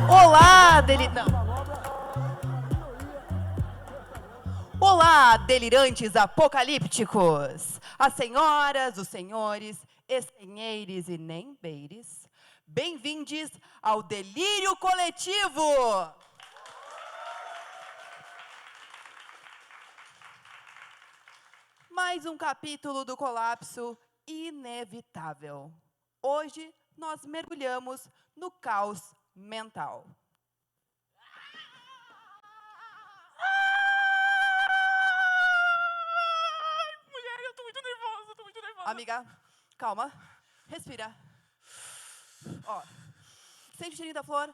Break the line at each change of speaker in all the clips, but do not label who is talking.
Olá, Olá, delirantes apocalípticos! As senhoras, os senhores, estenheires e nem beires, bem-vindos ao Delírio Coletivo! Mais um capítulo do colapso inevitável. Hoje, nós mergulhamos no caos mental.
Mulher, eu tô muito nervosa.
Amiga, calma, respira. Ó, sente o cheirinho da flor,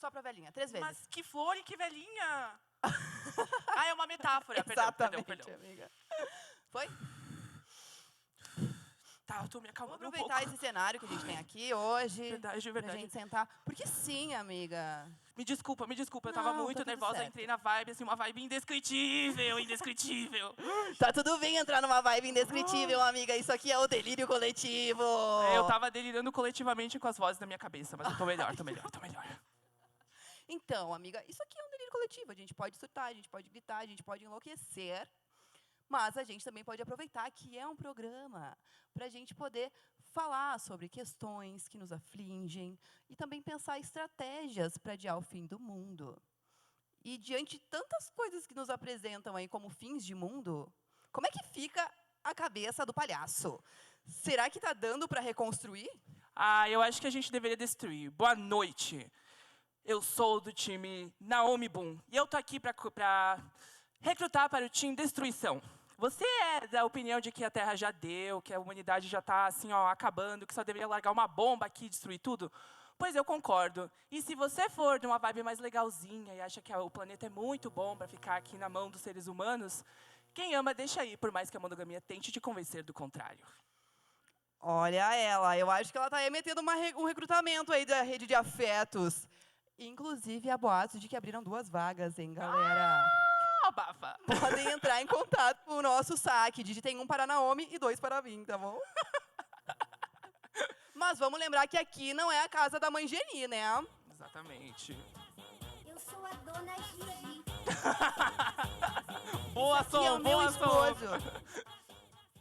sopra a velhinha, 3 vezes.
Mas que flor e que velhinha! É uma metáfora.
Exatamente,
Perdão.
amiga. Foi?
Tá, eu tô me
Vamos
acalmando um
aproveitar
pouco.
esse cenário que a gente tem aqui hoje.
Verdade.
Pra gente sentar. Porque sim, amiga.
Me desculpa. Eu tava
Não,
muito
tá tudo
nervosa,
certo.
entrei na vibe, assim, uma vibe indescritível.
Tá tudo bem entrar numa vibe indescritível, amiga. Isso aqui é o delírio coletivo.
Eu tava delirando coletivamente com as vozes da minha cabeça, mas eu tô melhor.
Então, amiga, isso aqui é um delírio coletivo. A gente pode surtar, a gente pode gritar, a gente pode enlouquecer. Mas a gente também pode aproveitar que é um programa para a gente poder falar sobre questões que nos afligem e também pensar estratégias para adiar o fim do mundo. E diante de tantas coisas que nos apresentam aí como fins de mundo, como é que fica a cabeça do palhaço? Será que está dando para reconstruir?
Eu acho que a gente deveria destruir. Boa noite. Eu sou do time Naomi Boom. E eu tô aqui pra recrutar para o time Destruição. Você é da opinião de que a Terra já deu, que a humanidade já está assim, ó, acabando, que só deveria largar uma bomba aqui e destruir tudo? Pois eu concordo. E se você for de uma vibe mais legalzinha e acha que o planeta é muito bom para ficar aqui na mão dos seres humanos, quem ama deixa aí, por mais que a monogamia tente te convencer do contrário.
Olha ela, eu acho que ela está aí metendo um recrutamento aí da rede de afetos. Inclusive, há boatos de que abriram 2 vagas, hein, galera?
Abafa!
Podem entrar em contato com o nosso saque. Digitem 1 para a Naomi e 2 para mim, tá bom? Mas vamos lembrar que aqui não é a casa da mãe Geni, né?
Exatamente.
Eu sou a dona Gigi.
Boa,
Que é
Som,
o meu
boa, Som!
esposo.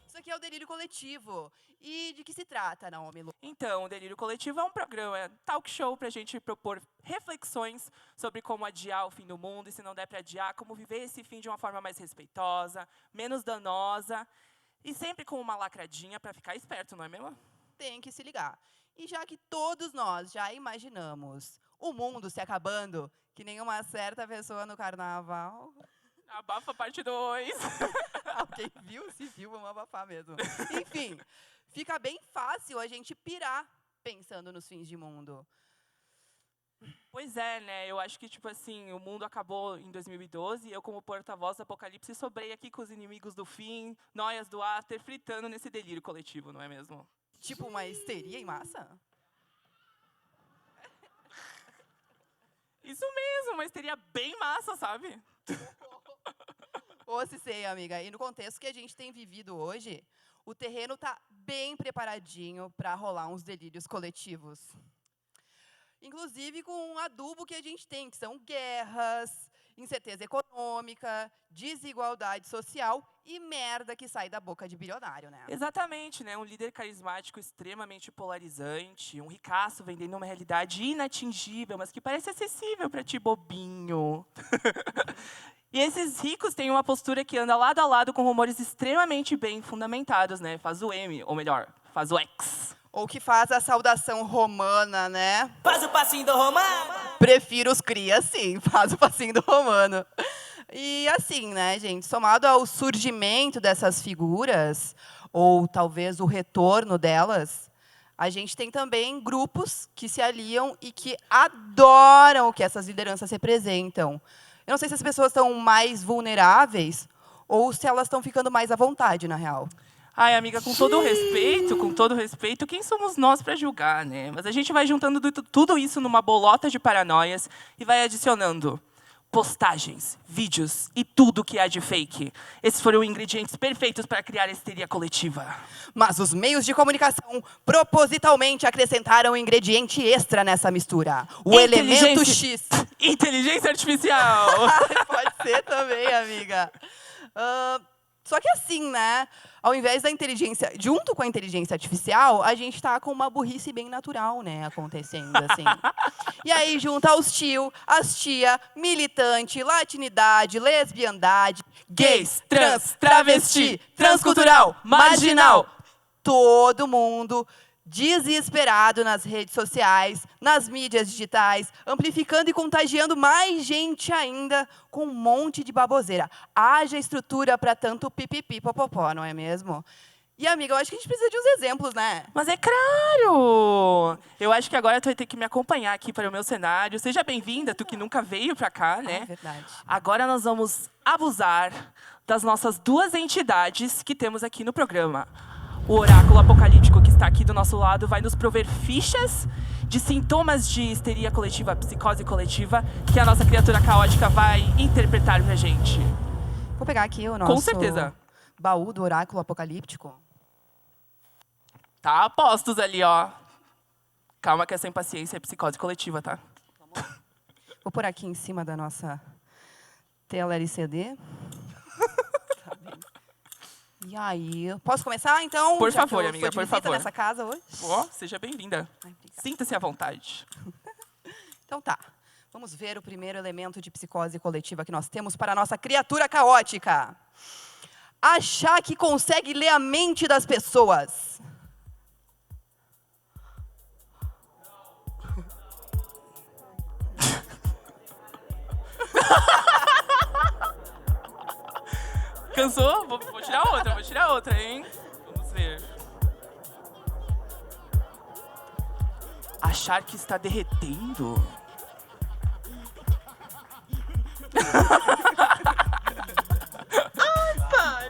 Isso aqui é o delírio coletivo. E de que se trata, Naomi Lu?
Então, o Delírio Coletivo é um programa, talk show, para a gente propor reflexões sobre como adiar o fim do mundo, e se não der para adiar, como viver esse fim de uma forma mais respeitosa, menos danosa, e sempre com uma lacradinha para ficar esperto, não é mesmo?
Tem que se ligar. E já que todos nós já imaginamos o mundo se acabando, que nem uma certa pessoa no carnaval...
Abafa parte 2.
Quem viu, se viu, vamos abafar mesmo. Enfim, fica bem fácil a gente pirar pensando nos fins de mundo.
Pois é, né? Eu acho que, tipo assim, o mundo acabou em 2012 e eu, como porta-voz do Apocalipse, sobrei aqui com os inimigos do fim, noias do after, fritando nesse delírio coletivo, não é mesmo?
Tipo uma histeria em massa?
Isso mesmo, mas teria bem massa, sabe?
Ou se sei, amiga. E no contexto que a gente tem vivido hoje, o terreno está bem preparadinho para rolar uns delírios coletivos. Inclusive com um adubo que a gente tem, que são guerras, incerteza econômica, desigualdade social e merda que sai da boca de bilionário, né?
Exatamente, né? Um líder carismático extremamente polarizante, um ricaço vendendo uma realidade inatingível, mas que parece acessível para ti, bobinho. E esses ricos têm uma postura que anda lado a lado com rumores extremamente bem fundamentados, né? Faz o M, ou melhor, faz o X.
Ou que faz a saudação romana, né?
Faz o passinho do romano.
Prefiro os cria, sim, faz o passinho do romano. E assim, né, gente, somado ao surgimento dessas figuras, ou talvez o retorno delas, a gente tem também grupos que se aliam e que adoram o que essas lideranças representam. Eu não sei se as pessoas estão mais vulneráveis ou se elas estão ficando mais à vontade, na real.
Ai, amiga, com todo respeito, quem somos nós para julgar, né? Mas a gente vai juntando tudo isso numa bolota de paranoias e vai adicionando postagens, vídeos e tudo que há de fake. Esses foram ingredientes perfeitos para criar a histeria coletiva.
Mas os meios de comunicação propositalmente acrescentaram um ingrediente extra nessa mistura. O elemento X.
Inteligência artificial.
Pode ser também, amiga. Só que assim, né? Ao invés da inteligência, junto com a inteligência artificial, a gente tá com uma burrice bem natural, né, acontecendo, assim. E aí junta os tio, as tia, militante, latinidade, lesbiandade, gays, trans, travesti, transcultural, marginal. Todo mundo desesperado nas redes sociais, nas mídias digitais, amplificando e contagiando mais gente ainda com um monte de baboseira. Haja estrutura para tanto pipipi popopó, não é mesmo? E, amiga, eu acho que a gente precisa de uns exemplos, né?
Mas é claro! Eu acho que agora tu vai ter que me acompanhar aqui para o meu cenário. Seja bem-vinda, tu que nunca veio para cá, né?
É verdade.
Agora nós vamos abusar das nossas duas entidades que temos aqui no programa. O oráculo apocalíptico que está aqui do nosso lado vai nos prover fichas de sintomas de histeria coletiva, psicose coletiva, que a nossa criatura caótica vai interpretar pra gente.
Vou pegar aqui o nosso
Com certeza.
baú do oráculo apocalíptico.
Tá a postos ali, ó. Calma que essa impaciência é psicose coletiva, tá?
Vou pôr aqui em cima da nossa tela LCD. Tá bem. E aí, posso começar, então?
Por
Já que
favor,
eu
amiga,
sou de
por
visita
favor.
nessa casa hoje.
Ó, seja bem-vinda.
Ai, obrigada.
Sinta-se à vontade.
Então tá, vamos ver o primeiro elemento de psicose coletiva que nós temos para a nossa criatura caótica. Achar que consegue ler a mente das pessoas.
Cansou? Vou tirar outra, hein? Vamos ver. Achar que está derretendo?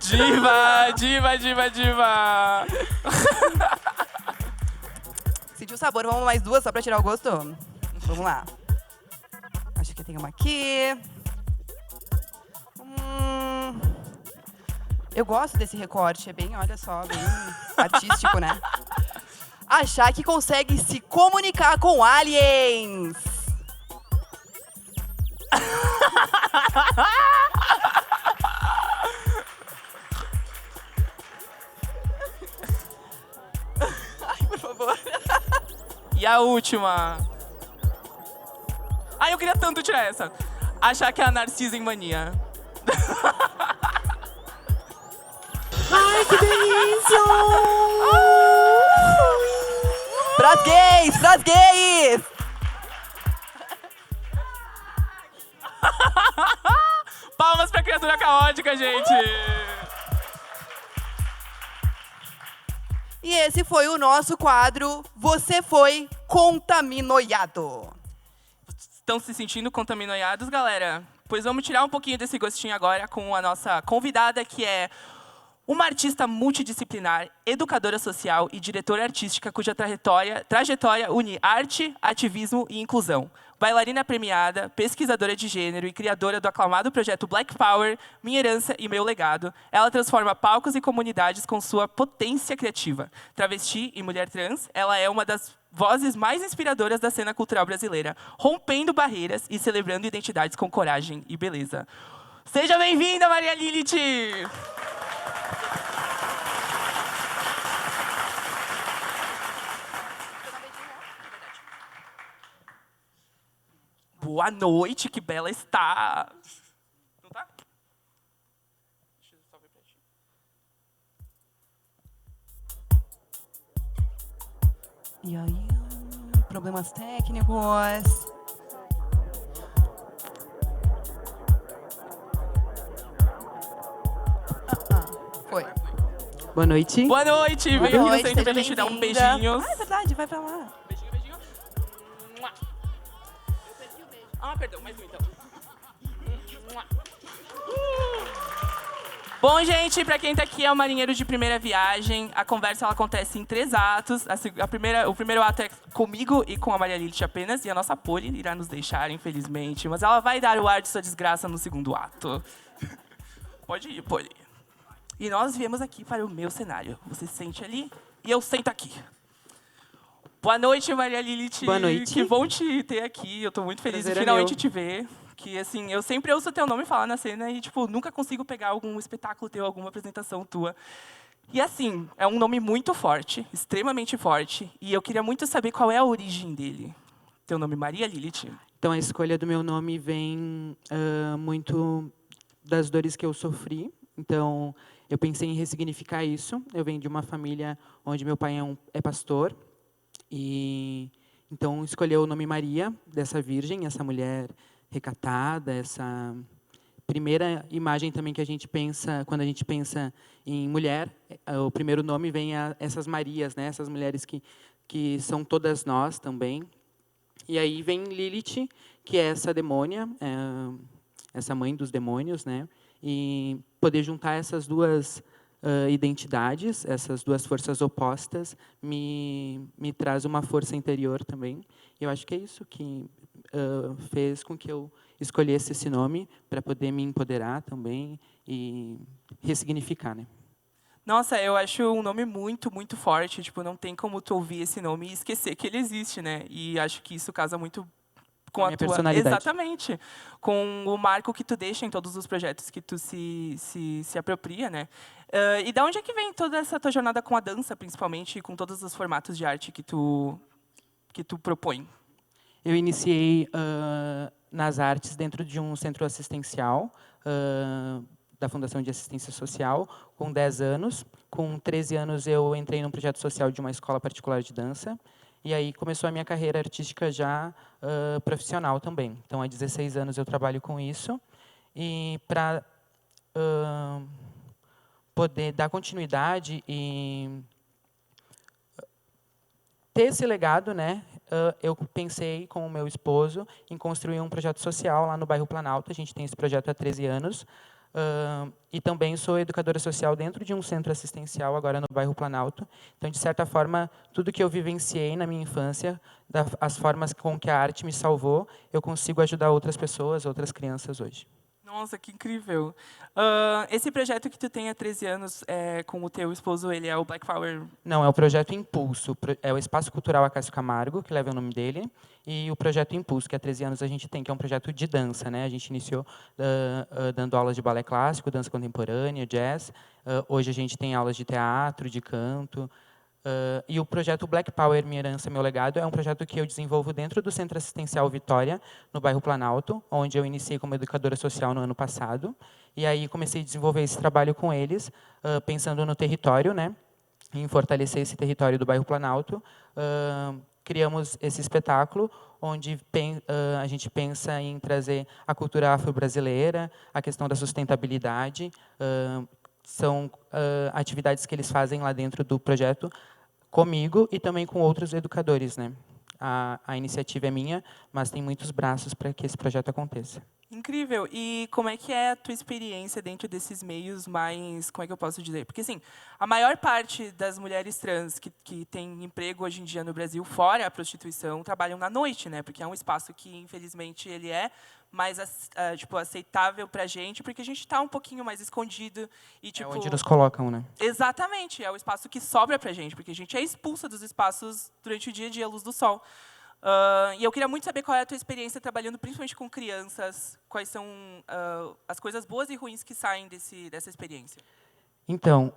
Diva!
Sentiu o sabor, vamos mais duas só para tirar o gosto? Vamos lá. Acho que tem uma aqui. Eu gosto desse recorte, é bem, olha só, bem artístico, né? Achar que consegue se comunicar com aliens. Ai, por favor.
E a última. Ai, eu queria tanto tirar essa. Achar que é a Narcisa em Mania.
Ai, que delícia! Pras gays! Pras gays!
Palmas pra criatura caótica, gente!
E esse foi o nosso quadro Você Foi Contaminoiado.
Estão se sentindo contaminoiados, galera? Pois vamos tirar um pouquinho desse gostinho agora com a nossa convidada, que é uma artista multidisciplinar, educadora social e diretora artística cuja trajetória une arte, ativismo e inclusão. Bailarina premiada, pesquisadora de gênero e criadora do aclamado projeto Black Power, Minha Herança e Meu Legado, ela transforma palcos e comunidades com sua potência criativa. Travesti e mulher trans, ela é uma das vozes mais inspiradoras da cena cultural brasileira, rompendo barreiras e celebrando identidades com coragem e beleza. Seja bem-vinda, Maria Lilith! Boa noite, que bela está! Não tá? Deixa eu só ver pra ti.
E aí, problemas técnicos. Foi. Boa noite.
Boa noite!
Boa
Bem-vindo
noite,
sempre pra
seja
gente dar um
bem-vinda.
beijinhos.
Ah, é verdade, vai pra lá.
Beijinho, beijinho. Mua. Eu perdi o beijo. Ah, perdão, mais um então. Mua. Bom, gente, pra quem tá aqui é o Marinheiro de Primeira Viagem. A conversa ela acontece em 3 atos. O primeiro ato é comigo e com a Maria Lilith apenas. E a nossa Poli irá nos deixar, infelizmente. Mas ela vai dar o ar de sua desgraça no segundo ato. Pode ir, Poli. E nós viemos aqui para o meu cenário. Você se sente ali e eu sento aqui. Boa noite, Maria Lilith.
Boa noite.
Que bom te ter aqui. Eu tô muito feliz
Prazer
de
é
finalmente
meu.
te ver. Que, assim, eu sempre ouço teu nome falar na cena e, tipo, nunca consigo pegar algum espetáculo teu, alguma apresentação tua. E, assim, é um nome muito forte, extremamente forte. E eu queria muito saber qual é a origem dele. Teu nome, Maria Lilith.
Então, a escolha do meu nome vem muito das dores que eu sofri. Então, eu pensei em ressignificar isso. Eu venho de uma família onde meu pai é pastor. E, então, escolheu o nome Maria, dessa virgem, essa mulher recatada, essa primeira imagem também que a gente pensa, quando a gente pensa em mulher, o primeiro nome vem a essas Marias, né? Essas mulheres que são todas nós também. E aí vem Lilith, que é essa demônia, essa mãe dos demônios, né? E poder juntar essas duas identidades, essas duas forças opostas, me traz uma força interior também. Eu acho que é isso que fez com que eu escolhesse esse nome para poder me empoderar também e ressignificar, né?
Nossa, eu acho um nome muito, muito forte. Tipo, não tem como tu ouvir esse nome e esquecer que ele existe, né? E acho que isso casa muito com a
Minha
tua...
personalidade.
Exatamente. Com o marco que tu deixa em todos os projetos que tu se apropria, né? E da onde é que vem toda essa tua jornada com a dança, principalmente, e com todos os formatos de arte que tu propõe?
Eu iniciei nas artes dentro de um centro assistencial da Fundação de Assistência Social, com 10 anos. Com 13 anos, eu entrei num projeto social de uma escola particular de dança. E aí começou a minha carreira artística já profissional também. Então, há 16 anos eu trabalho com isso. E para poder dar continuidade e ter esse legado, né? Eu pensei com o meu esposo em construir um projeto social lá no bairro Planalto. A gente tem esse projeto há 13 anos. E também sou educadora social dentro de um centro assistencial, agora no bairro Planalto. Então, de certa forma, tudo que eu vivenciei na minha infância, as formas com que a arte me salvou, eu consigo ajudar outras pessoas, outras crianças hoje.
Nossa, que incrível. Esse projeto que tu tem há 13 anos com o teu esposo, ele é o Black Power?
Não, é o Projeto Impulso. É o Espaço Cultural Acácio Camargo, que leva o nome dele, e o Projeto Impulso, que há 13 anos a gente tem, que é um projeto de dança, né? A gente iniciou dando aulas de balé clássico, dança contemporânea, jazz. Hoje a gente tem aulas de teatro, de canto. E o projeto Black Power, Minha Herança, Meu Legado, é um projeto que eu desenvolvo dentro do Centro Assistencial Vitória, no bairro Planalto, onde eu iniciei como educadora social no ano passado. E aí comecei a desenvolver esse trabalho com eles, pensando no território, né? Em fortalecer esse território do bairro Planalto. Criamos esse espetáculo, onde a gente pensa em trazer a cultura afro-brasileira, a questão da sustentabilidade. São atividades que eles fazem lá dentro do projeto, comigo e também com outros educadores, né? A iniciativa é minha, mas tem muitos braços para que esse projeto aconteça.
Incrível. E como é que é a tua experiência dentro desses meios mais, como é que eu posso dizer? Porque, assim, a maior parte das mulheres trans que têm emprego hoje em dia no Brasil, fora a prostituição, trabalham na noite, né? Porque é um espaço que, infelizmente, ele é mais tipo, aceitável para a gente, porque a gente está um pouquinho mais escondido. E, tipo,
É onde nos colocam, né?
Exatamente. É o espaço que sobra para a gente, porque a gente é expulsa dos espaços durante o dia a dia, à luz do sol. E eu queria muito saber qual é a tua experiência trabalhando principalmente com crianças, quais são as coisas boas e ruins que saem dessa experiência.
Então,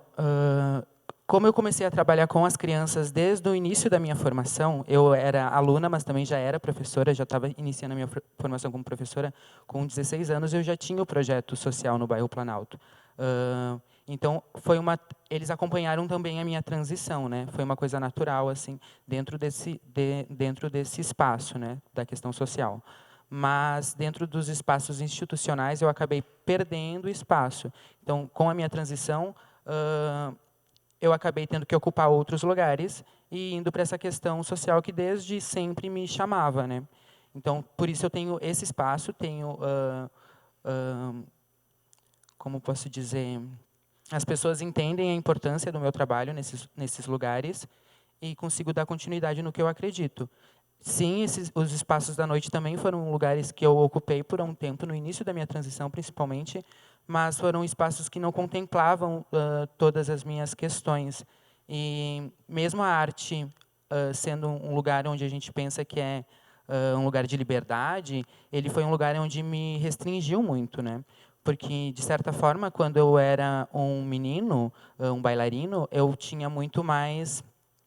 como eu comecei a trabalhar com as crianças desde o início da minha formação, eu era aluna, mas também já era professora, já estava iniciando a minha formação como professora. Com 16 anos, eu já tinha o projeto social no bairro Planalto. Então, eles acompanharam também a minha transição, né? Foi uma coisa natural, assim, dentro desse espaço, né, da questão social. Mas, dentro dos espaços institucionais, eu acabei perdendo espaço. Então, com a minha transição, eu acabei tendo que ocupar outros lugares e indo para essa questão social que desde sempre me chamava, né? Então, por isso eu tenho esse espaço, tenho, como posso dizer, as pessoas entendem a importância do meu trabalho nesses lugares e consigo dar continuidade no que eu acredito. Sim, os espaços da noite também foram lugares que eu ocupei por um tempo, no início da minha transição, principalmente, mas foram espaços que não contemplavam todas as minhas questões. E mesmo a arte sendo um lugar onde a gente pensa que é um lugar de liberdade, ele foi um lugar onde me restringiu muito, né? Porque, de certa forma, quando eu era um menino, um bailarino, eu tinha muito mais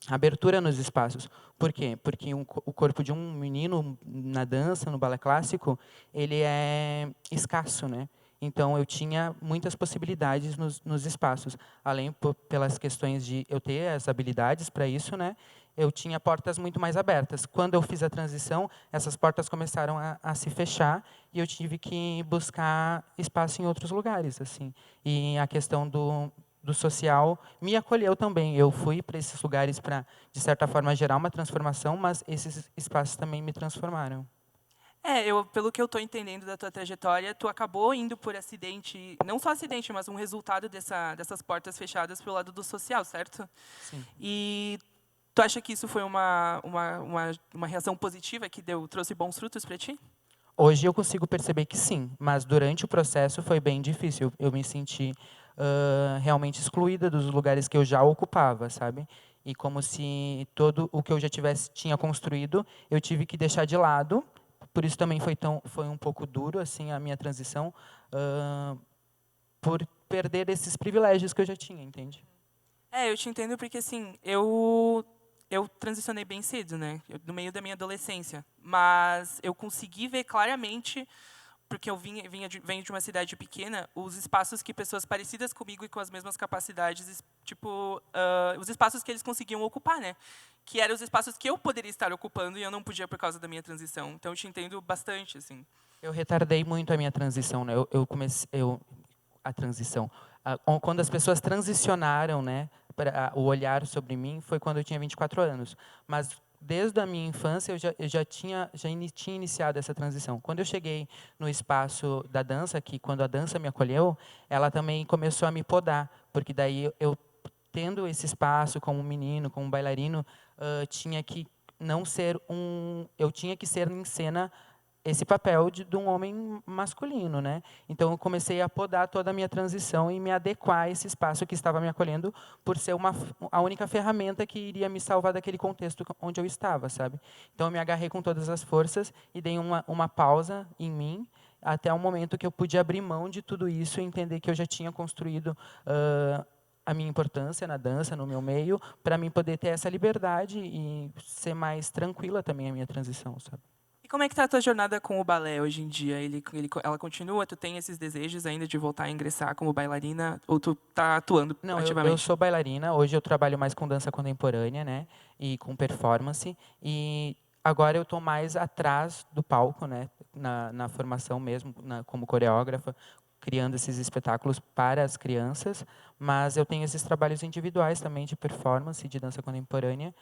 abertura nos espaços. Por quê? Porque o corpo de um menino na dança, no balé clássico, ele é escasso, né? Então, eu tinha muitas possibilidades nos espaços. Além pelas questões de eu ter as habilidades para isso, né? Eu tinha portas muito mais abertas. Quando eu fiz a transição, essas portas começaram a se fechar e eu tive que buscar espaço em outros lugares, assim. E a questão do social me acolheu também. Eu fui para esses lugares para, de certa forma, gerar uma transformação, mas esses espaços também me transformaram.
Pelo que eu estou entendendo da tua trajetória, tu acabou indo por acidente, não só acidente, mas um resultado dessas portas fechadas pelo lado do social, certo?
Sim.
E tu acha que isso foi uma reação positiva que trouxe bons frutos para ti?
Hoje eu consigo perceber que sim, mas durante o processo foi bem difícil. Eu me senti realmente excluída dos lugares que eu já ocupava, sabe? E como se todo o que eu já tinha construído, eu tive que deixar de lado. Por isso também foi um pouco duro assim a minha transição, por perder esses privilégios que eu já tinha, entende?
Eu te entendo porque, assim, eu transicionei bem cedo, né? No meio da minha adolescência. Mas eu consegui ver claramente, porque eu venho de uma cidade pequena, os espaços que pessoas parecidas comigo e com as mesmas capacidades, tipo, os espaços que eles conseguiam ocupar, né? Que eram os espaços que eu poderia estar ocupando e eu não podia por causa da minha transição. Então, eu te entendo bastante, assim.
Eu retardei muito a minha transição, né? Eu comecei, a transição. Quando as pessoas transicionaram, né, o olhar sobre mim foi quando eu tinha 24 anos. Mas desde a minha infância eu já tinha iniciado essa transição. Quando eu cheguei no espaço da dança, que quando a dança me acolheu, ela também começou a me podar, porque daí eu tendo esse espaço como menino, como bailarino, tinha que não ser eu tinha que ser em cena esse papel de um homem masculino, né? Então eu comecei a podar toda a minha transição e me adequar a esse espaço que estava me acolhendo por ser a única ferramenta que iria me salvar daquele contexto onde eu estava, sabe? Então eu me agarrei com todas as forças e dei uma pausa em mim até o momento que eu pude abrir mão de tudo isso e entender que eu já tinha construído a minha importância na dança, no meu meio, para mim poder ter essa liberdade e ser mais tranquila também a minha transição, sabe?
E como é que tá a tua jornada com o balé hoje em dia? Ela continua? Tu tem esses desejos ainda de voltar a ingressar como bailarina? Ou tu tá atuando
Não, eu
ativamente?
sou bailarina. Hoje eu trabalho mais com dança contemporânea, né? E com performance. E agora eu estou mais atrás do palco, né? Na formação mesmo, como coreógrafa, criando esses espetáculos para as crianças. Mas eu tenho esses trabalhos individuais também de performance, de dança contemporânea,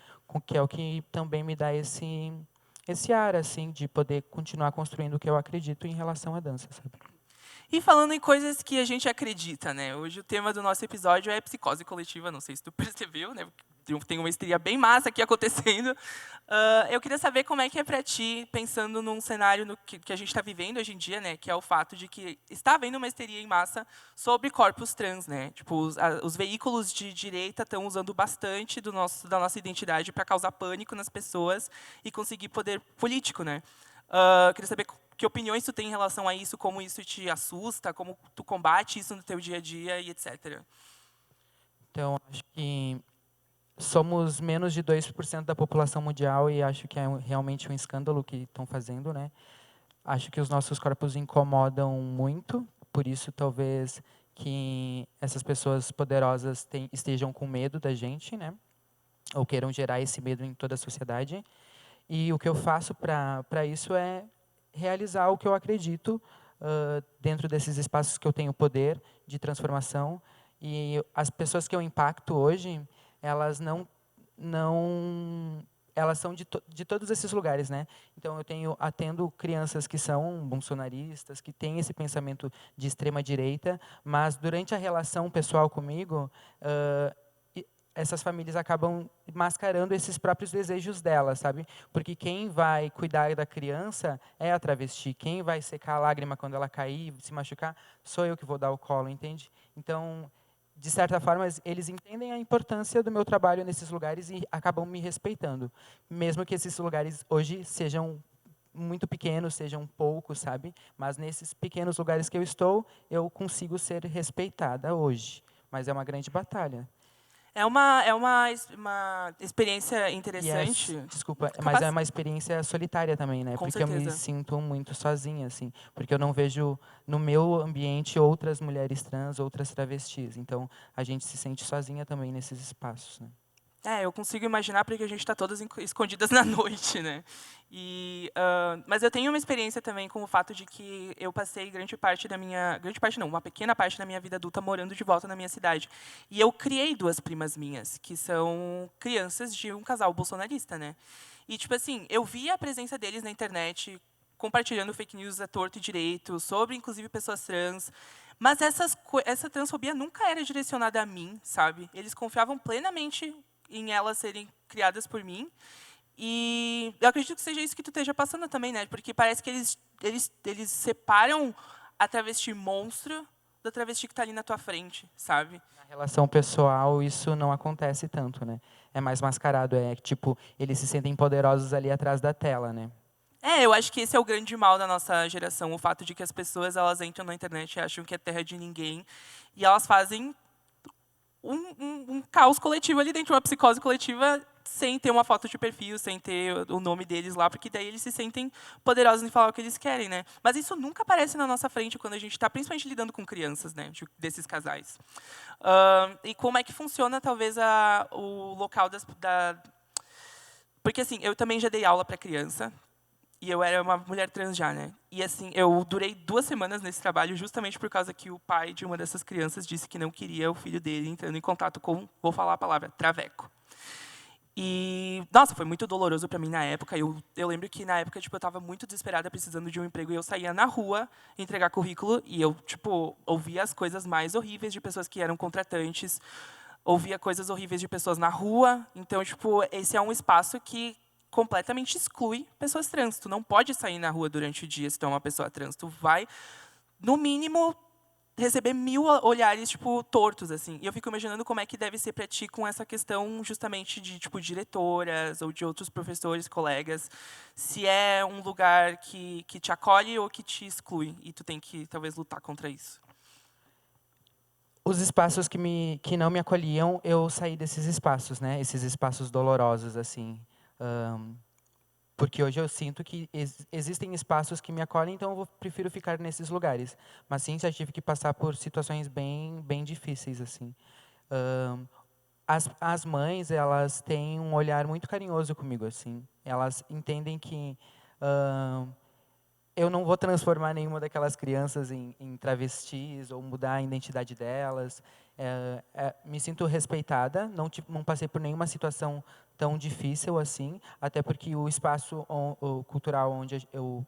que é o que também me dá esse ar, assim, de poder continuar construindo o que eu acredito em relação à dança, sabe?
E falando em coisas que a gente acredita, né? Hoje o tema do nosso episódio é psicose coletiva, não sei se tu percebeu, né? Tem uma histeria bem massa aqui acontecendo. Eu queria saber como é que é para ti, pensando num cenário que a gente está vivendo hoje em dia, né? Que é o fato de que está havendo uma histeria em massa sobre corpos trans, né? Tipo, os veículos de direita estão usando bastante da nossa identidade para causar pânico nas pessoas e conseguir poder político, né? Eu queria saber que opiniões tu tem em relação a isso, como isso te assusta, como tu combate isso no teu dia a dia e etc.
Então, acho que somos menos de 2% da população mundial e acho que é realmente um escândalo que estão fazendo, né? Acho que os nossos corpos incomodam muito, por isso talvez que essas pessoas poderosas estejam com medo da gente, né? Ou queiram gerar esse medo em toda a sociedade. E o que eu faço para isso é realizar o que eu acredito dentro desses espaços que eu tenho poder de transformação. E as pessoas que eu impacto hoje, elas não elas são de todos esses lugares, né? Então, atendo crianças que são bolsonaristas, que têm esse pensamento de extrema direita, mas durante a relação pessoal comigo, essas famílias acabam mascarando esses próprios desejos delas, sabe? Porque quem vai cuidar da criança é a travesti. Quem vai secar a lágrima quando ela cair, se machucar, sou eu que vou dar o colo, entende? Então, de certa forma, eles entendem a importância do meu trabalho nesses lugares e acabam me respeitando. Mesmo que esses lugares hoje sejam muito pequenos, sejam poucos, sabe? Mas nesses pequenos lugares que eu estou, eu consigo ser respeitada hoje. Mas é uma grande batalha.
Uma experiência
E
interessante.
desculpa, mas
Capaz?
é uma experiência solitária também, né?
Com
Porque eu me
certeza.
sinto muito sozinha, assim. Porque eu não vejo no meu ambiente outras mulheres trans, outras travestis. Então, a gente se sente sozinha também nesses espaços, né?
Eu consigo imaginar porque a gente está todas escondidas na noite, né? Mas eu tenho uma experiência também com o fato de que eu passei uma pequena parte da minha vida adulta morando de volta na minha cidade. E eu criei 2 primas minhas, que são crianças de um casal bolsonarista, né? E, tipo assim, eu via a presença deles na internet, compartilhando fake news à torto e direito, sobre, inclusive, pessoas trans. Mas essa transfobia nunca era direcionada a mim, sabe? Eles confiavam plenamente em elas serem criadas por mim. E eu acredito que seja isso que tu esteja passando também, né? Porque parece que eles separam a travesti monstro da travesti que está ali na tua frente, sabe?
Na relação pessoal, isso não acontece tanto, né? É mais mascarado, tipo, eles se sentem poderosos ali atrás da tela, né?
Eu acho que esse é o grande mal da nossa geração, o fato de que as pessoas elas entram na internet e acham que é terra de ninguém, e elas fazem um caos coletivo ali dentro, uma psicose coletiva, sem ter uma foto de perfil, sem ter o nome deles lá, porque daí eles se sentem poderosos em falar o que eles querem, né? Mas isso nunca aparece na nossa frente quando a gente está, principalmente, lidando com crianças, né? Desses casais. E como é que funciona, talvez, o local Porque, assim, eu também já dei aula para criança, e eu era uma mulher trans já, né? E, assim, eu durei 2 semanas nesse trabalho justamente por causa que o pai de uma dessas crianças disse que não queria o filho dele entrando em contato com, vou falar a palavra, traveco. E, nossa, foi muito doloroso para mim na época. Eu lembro que, na época, tipo, eu estava muito desesperada, precisando de um emprego, e eu saía na rua entregar currículo, e eu, tipo, ouvia as coisas mais horríveis de pessoas que eram contratantes, ouvia coisas horríveis de pessoas na rua. Então, tipo, esse é um espaço que completamente exclui pessoas trans. Tu não pode sair na rua durante o dia se tu é uma pessoa trans. Tu vai, no mínimo, receber 1000 olhares, tipo, tortos, assim. E eu fico imaginando como é que deve ser para ti com essa questão justamente de, tipo, diretoras ou de outros professores, colegas. Se é um lugar que te acolhe ou que te exclui. E tu tem que, talvez, lutar contra isso.
Os espaços que não me acolhiam, eu saí desses espaços, né? Esses espaços dolorosos, assim. Porque hoje eu sinto que existem espaços que me acolhem, então eu prefiro ficar nesses lugares. Mas sim, já tive que passar por situações bem difíceis, assim. As mães, elas têm um olhar muito carinhoso comigo, assim. Elas entendem que eu não vou transformar nenhuma daquelas crianças em travestis ou mudar a identidade delas. Me sinto respeitada, não passei por nenhuma situação tão difícil assim, até porque o espaço o cultural onde eu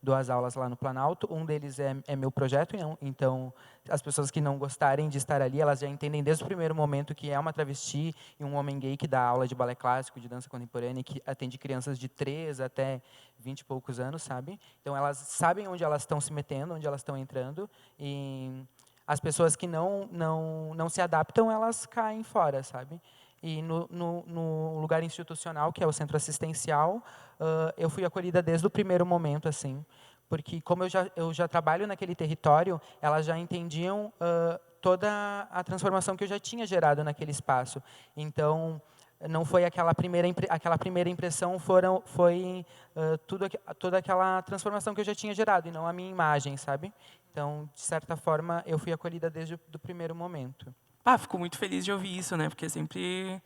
dou as aulas lá no Planalto, um deles é meu projeto, então as pessoas que não gostarem de estar ali, elas já entendem desde o primeiro momento que é uma travesti e um homem gay que dá aula de balé clássico, de dança contemporânea, que atende crianças de 3 até 20 e poucos anos, sabe? Então elas sabem onde elas estão se metendo, onde elas estão entrando, e as pessoas que não se adaptam, elas caem fora, sabe? E no lugar institucional, que é o centro assistencial, eu fui acolhida desde o primeiro momento, assim, porque como eu já trabalho naquele território, elas já entendiam toda a transformação que eu já tinha gerado naquele espaço. Então, não foi aquela primeira impressão, foi toda aquela transformação que eu já tinha gerado, e não a minha imagem, sabe? Então, de certa forma, eu fui acolhida desde o primeiro momento.
Fico muito feliz de ouvir isso, né? Porque é sempre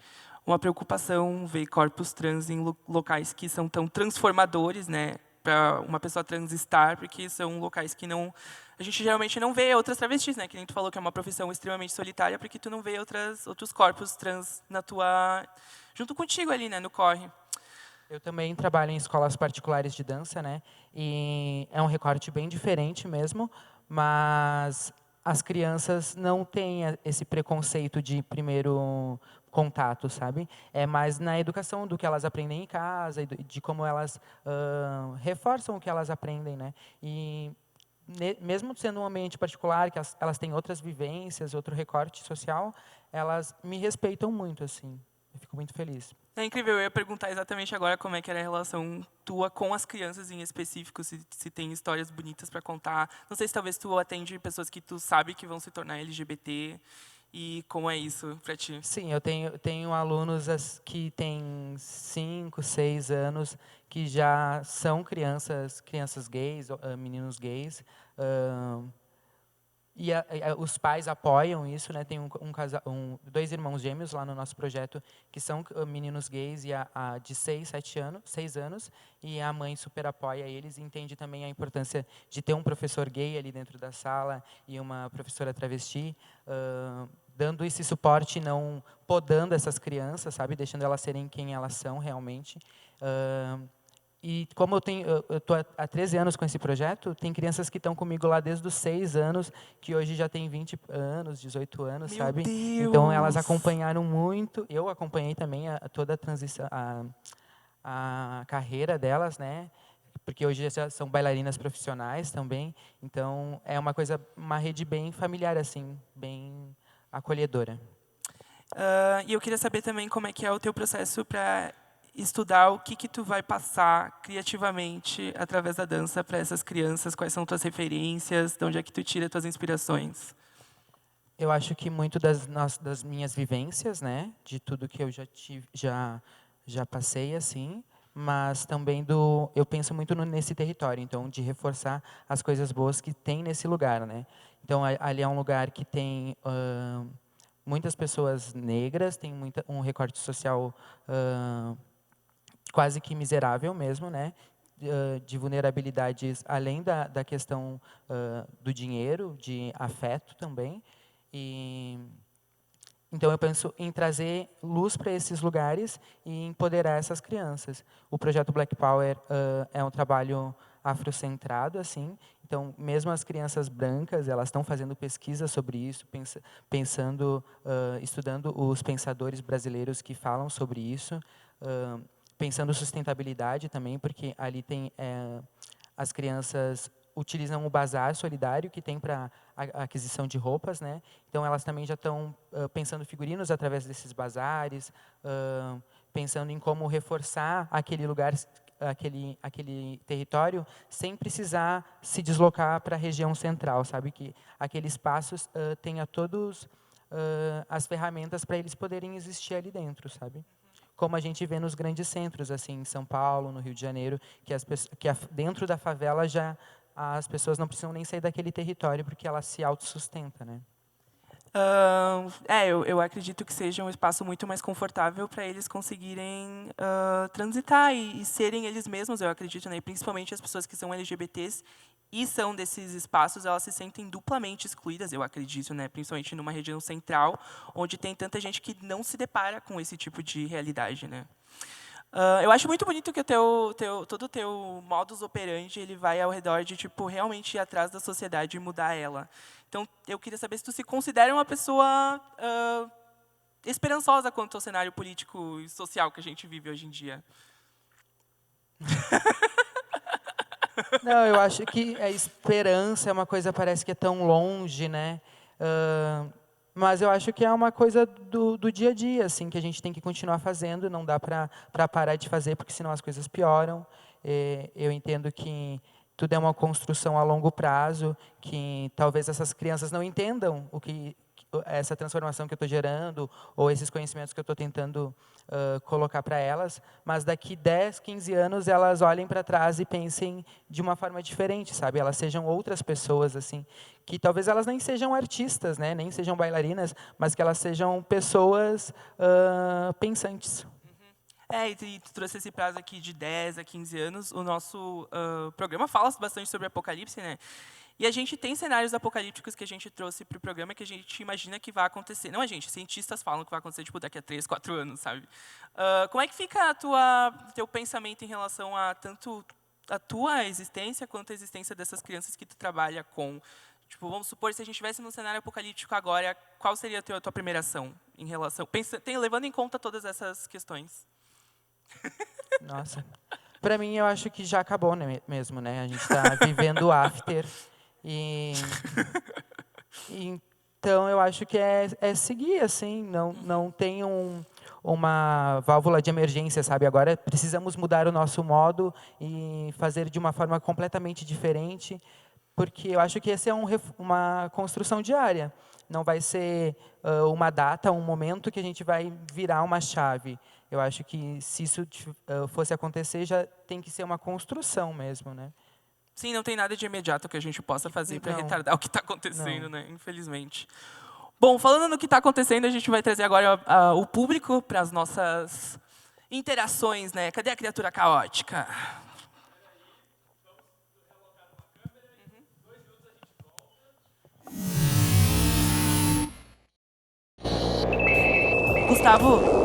uma preocupação ver corpos trans em locais que são tão transformadores, né? Para uma pessoa trans estar, porque são locais que não... A gente geralmente não vê outras travestis, né? Que nem tu falou que é uma profissão extremamente solitária, porque tu não vê outros corpos trans na tua junto contigo ali, né, no corre.
Eu também trabalho em escolas particulares de dança, né? E é um recorte bem diferente mesmo, mas as crianças não têm esse preconceito de primeiro contato, sabe? É mais na educação do que elas aprendem em casa e de como elas reforçam o que elas aprendem, né? E mesmo sendo um ambiente particular, que elas têm outras vivências, outro recorte social, elas me respeitam muito, assim. Eu fico muito feliz.
É incrível, eu ia perguntar exatamente agora como é que era a relação tua com as crianças em específico, se tem histórias bonitas para contar. Não sei se talvez tu atende pessoas que tu sabe que vão se tornar LGBT, e como é isso para ti?
Sim, eu tenho alunos que têm 5, 6 anos, que já são crianças gays, meninos gays. Os pais apoiam isso, né? Tem dois irmãos gêmeos lá no nosso projeto que são meninos gays de 6 anos, e a mãe super apoia eles e entende também a importância de ter um professor gay ali dentro da sala e uma professora travesti, dando esse suporte, não podando essas crianças, sabe, deixando elas serem quem elas são realmente. E como eu estou há 13 anos com esse projeto, tem crianças que estão comigo lá desde os 6 anos, que hoje já têm 20 anos, 18 anos,
Meu
sabe?
Deus!
Então, elas acompanharam muito. Eu acompanhei também toda a transição, a carreira delas, né? Porque hoje já são bailarinas profissionais também. Então, é uma rede bem familiar, assim, bem acolhedora.
E eu queria saber também como é que é o teu processo para estudar o que tu vai passar criativamente através da dança para essas crianças, quais são tuas referências, de onde é que tu tira tuas inspirações?
Eu acho que muito das minhas vivências, né, de tudo que eu já tive, já passei assim, mas também eu penso muito nesse território, então de reforçar as coisas boas que tem nesse lugar, né? Então ali é um lugar que tem muitas pessoas negras, tem um recorte social quase que miserável mesmo, né? De vulnerabilidades além da questão do dinheiro, de afeto também. E então eu penso em trazer luz para esses lugares e empoderar essas crianças. O projeto Black Power é um trabalho afrocentrado, assim. Então, mesmo as crianças brancas, elas estão fazendo pesquisa sobre isso, pensando, estudando os pensadores brasileiros que falam sobre isso, pensando sustentabilidade também, porque ali tem as crianças utilizam o bazar solidário que tem para a aquisição de roupas, né? Então elas também já estão pensando figurinos através desses bazares, pensando em como reforçar aquele lugar, aquele território, sem precisar se deslocar para a região central, sabe? Que aquele espaço tenha todos as ferramentas para eles poderem existir ali dentro, sabe? Como a gente vê nos grandes centros, assim, em São Paulo, no Rio de Janeiro, dentro da favela já as pessoas não precisam nem sair daquele território porque ela se autossustenta, né?
Eu acredito que seja um espaço muito mais confortável para eles conseguirem transitar e serem eles mesmos, eu acredito, né? E principalmente as pessoas que são LGBTs e são desses espaços, elas se sentem duplamente excluídas, eu acredito, né? Principalmente numa região central, onde tem tanta gente que não se depara com esse tipo de realidade, né? Eu acho muito bonito que todo o teu modus operandi ele vai ao redor de tipo realmente ir atrás da sociedade e mudar ela. Então, eu queria saber se tu se considera uma pessoa esperançosa quanto ao cenário político e social que a gente vive hoje em dia.
Não, eu acho que a esperança é uma coisa parece que é tão longe, né? Mas eu acho que é uma coisa do dia a dia, assim, que a gente tem que continuar fazendo. Não dá para parar de fazer, porque senão as coisas pioram. Eu entendo que tudo é uma construção a longo prazo, que talvez essas crianças não entendam essa transformação que eu estou gerando, ou esses conhecimentos que eu estou tentando colocar para elas, mas daqui 10, 15 anos elas olhem para trás e pensem de uma forma diferente, sabe? Elas sejam outras pessoas, assim, que talvez elas nem sejam artistas, né? Nem sejam bailarinas, mas que elas sejam pessoas pensantes.
E tu trouxe esse prazo aqui de 10 a 15 anos. O nosso programa fala bastante sobre Apocalipse, né? E a gente tem cenários apocalípticos que a gente trouxe para o programa que a gente imagina que vai acontecer. Não a gente, cientistas falam que vai acontecer tipo, daqui a 3, 4 anos, sabe? Como é que fica teu pensamento em relação a tanto a tua existência quanto a existência dessas crianças que tu trabalha com? Tipo, vamos supor, se a gente estivesse num cenário apocalíptico agora, qual seria a tua primeira ação em relação... levando em conta todas essas questões?
Nossa. Para mim, eu acho que já acabou, né, mesmo, né? A gente está vivendo o after. Então, eu acho que é seguir, assim. Não tem uma válvula de emergência, sabe? Agora precisamos mudar o nosso modo e fazer de uma forma completamente diferente, porque eu acho que essa é uma construção diária. Não vai ser uma data, um momento que a gente vai virar uma chave. Eu acho que, se isso fosse acontecer, já tem que ser uma construção mesmo, né?
Sim, não tem nada de imediato que a gente possa fazer para
Não.
retardar o que está acontecendo,
Não.
né? Infelizmente. Bom, falando no que está acontecendo, a gente vai trazer agora o público para as nossas interações, né? Cadê a criatura caótica? Gustavo?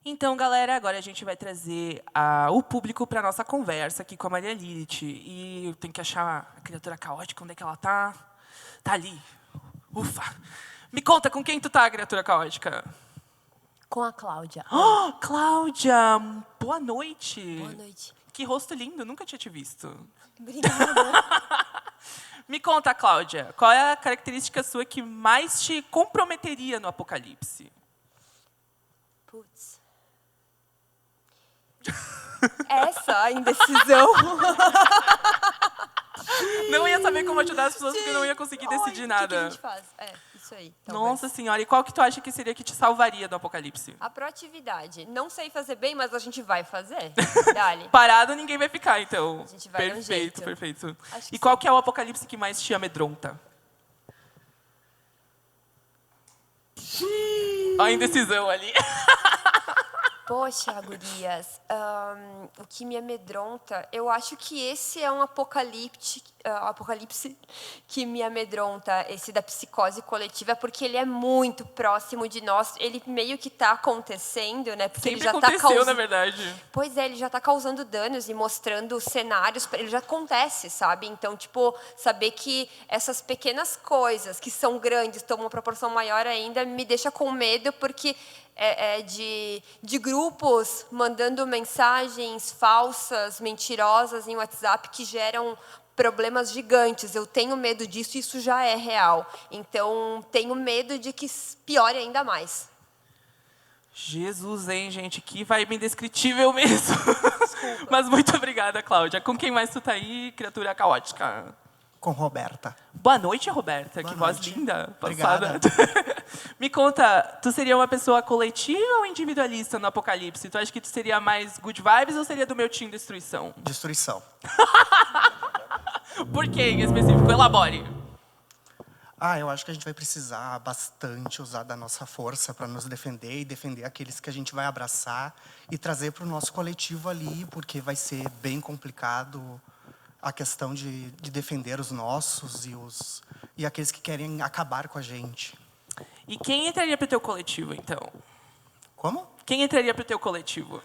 Então, galera, agora a gente vai trazer o público para nossa conversa aqui com a Maria Lilith. E eu tenho que achar a criatura caótica, onde é que ela tá? Tá ali. Ufa! Me conta, com quem tu tá, criatura caótica?
Com a Cláudia.
Oh, Cláudia! Boa noite!
Boa noite.
Que rosto lindo, nunca tinha te visto.
Obrigada.
Me conta, Cláudia, qual é a característica sua que mais te comprometeria no apocalipse?
Putz. Essa indecisão.
Não ia saber como ajudar as pessoas porque não ia conseguir decidir
Ai,
nada.
O que a gente faz? Isso aí. Talvez.
Nossa senhora, e qual que tu acha que seria que te salvaria do apocalipse?
A proatividade. Não sei fazer bem, mas a gente vai fazer. Dali.
Parado ninguém vai ficar, então.
A gente vai dar um jeito.
Perfeito.
Acho que
E qual
sim.
que é o apocalipse que mais te amedronta? A indecisão ali.
Poxa, gurias, o que me amedronta, eu acho que esse é um apocalipse que me amedronta, esse da psicose coletiva, porque ele é muito próximo de nós, ele meio que está acontecendo, né? Porque
Sempre
ele já
aconteceu, na verdade.
Pois é, ele já está causando danos e mostrando cenários, ele já acontece, sabe? Então, tipo, saber que essas pequenas coisas que são grandes, tomam uma proporção maior ainda, me deixa com medo, porque de grupos mandando mensagens falsas, mentirosas em WhatsApp que geram problemas gigantes. Eu tenho medo disso e isso já é real. Então, tenho medo de que piore ainda mais.
Jesus, hein, gente? Que vibe indescritível mesmo. Mas muito obrigada, Cláudia. Com quem mais tu tá aí, criatura caótica?
Com Roberta.
Boa noite, Roberta.
Boa
que voz
noite.
linda.
Obrigada.
Me conta, tu seria uma pessoa coletiva ou individualista no apocalipse? Tu acha que tu seria mais good vibes ou seria do meu team destruição?
Destruição.
Por que em específico? Elabore.
Eu acho que a gente vai precisar bastante usar da nossa força para nos defender e defender aqueles que a gente vai abraçar e trazer para o nosso coletivo ali, porque vai ser bem complicado a questão de defender os nossos e aqueles que querem acabar com a gente.
E quem entraria pro teu coletivo, então?
Como?
Quem entraria pro teu coletivo?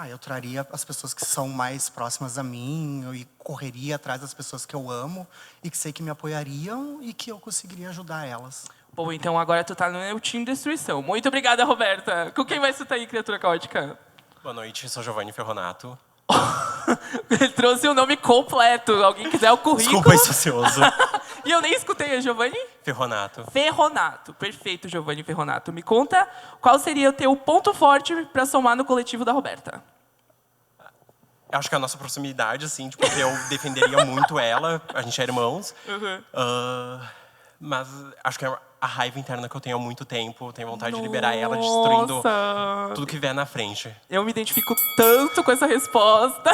Eu traria as pessoas que são mais próximas a mim e correria atrás das pessoas que eu amo e que sei que me apoiariam e que eu conseguiria ajudar elas.
Bom, então agora tu tá no meu time destruição. Muito obrigada, Roberta. Com quem mais tu tá aí, criatura caótica?
Boa noite, sou Giovanni Ferronato.
Ele trouxe o nome completo. Alguém quiser o currículo.
Desculpa, esse ocioso.
E eu nem escutei, é Giovanni?
Ferronato.
Ferronato. Perfeito, Giovanni Ferronato. Me conta qual seria o teu ponto forte para somar no coletivo da Roberta.
Eu acho que a nossa proximidade, assim, tipo, eu defenderia muito ela. A gente é irmãos. Mas acho que a raiva interna que eu tenho há muito tempo, tenho vontade de liberar ela, destruindo tudo que vier na frente.
Eu me identifico tanto com essa resposta.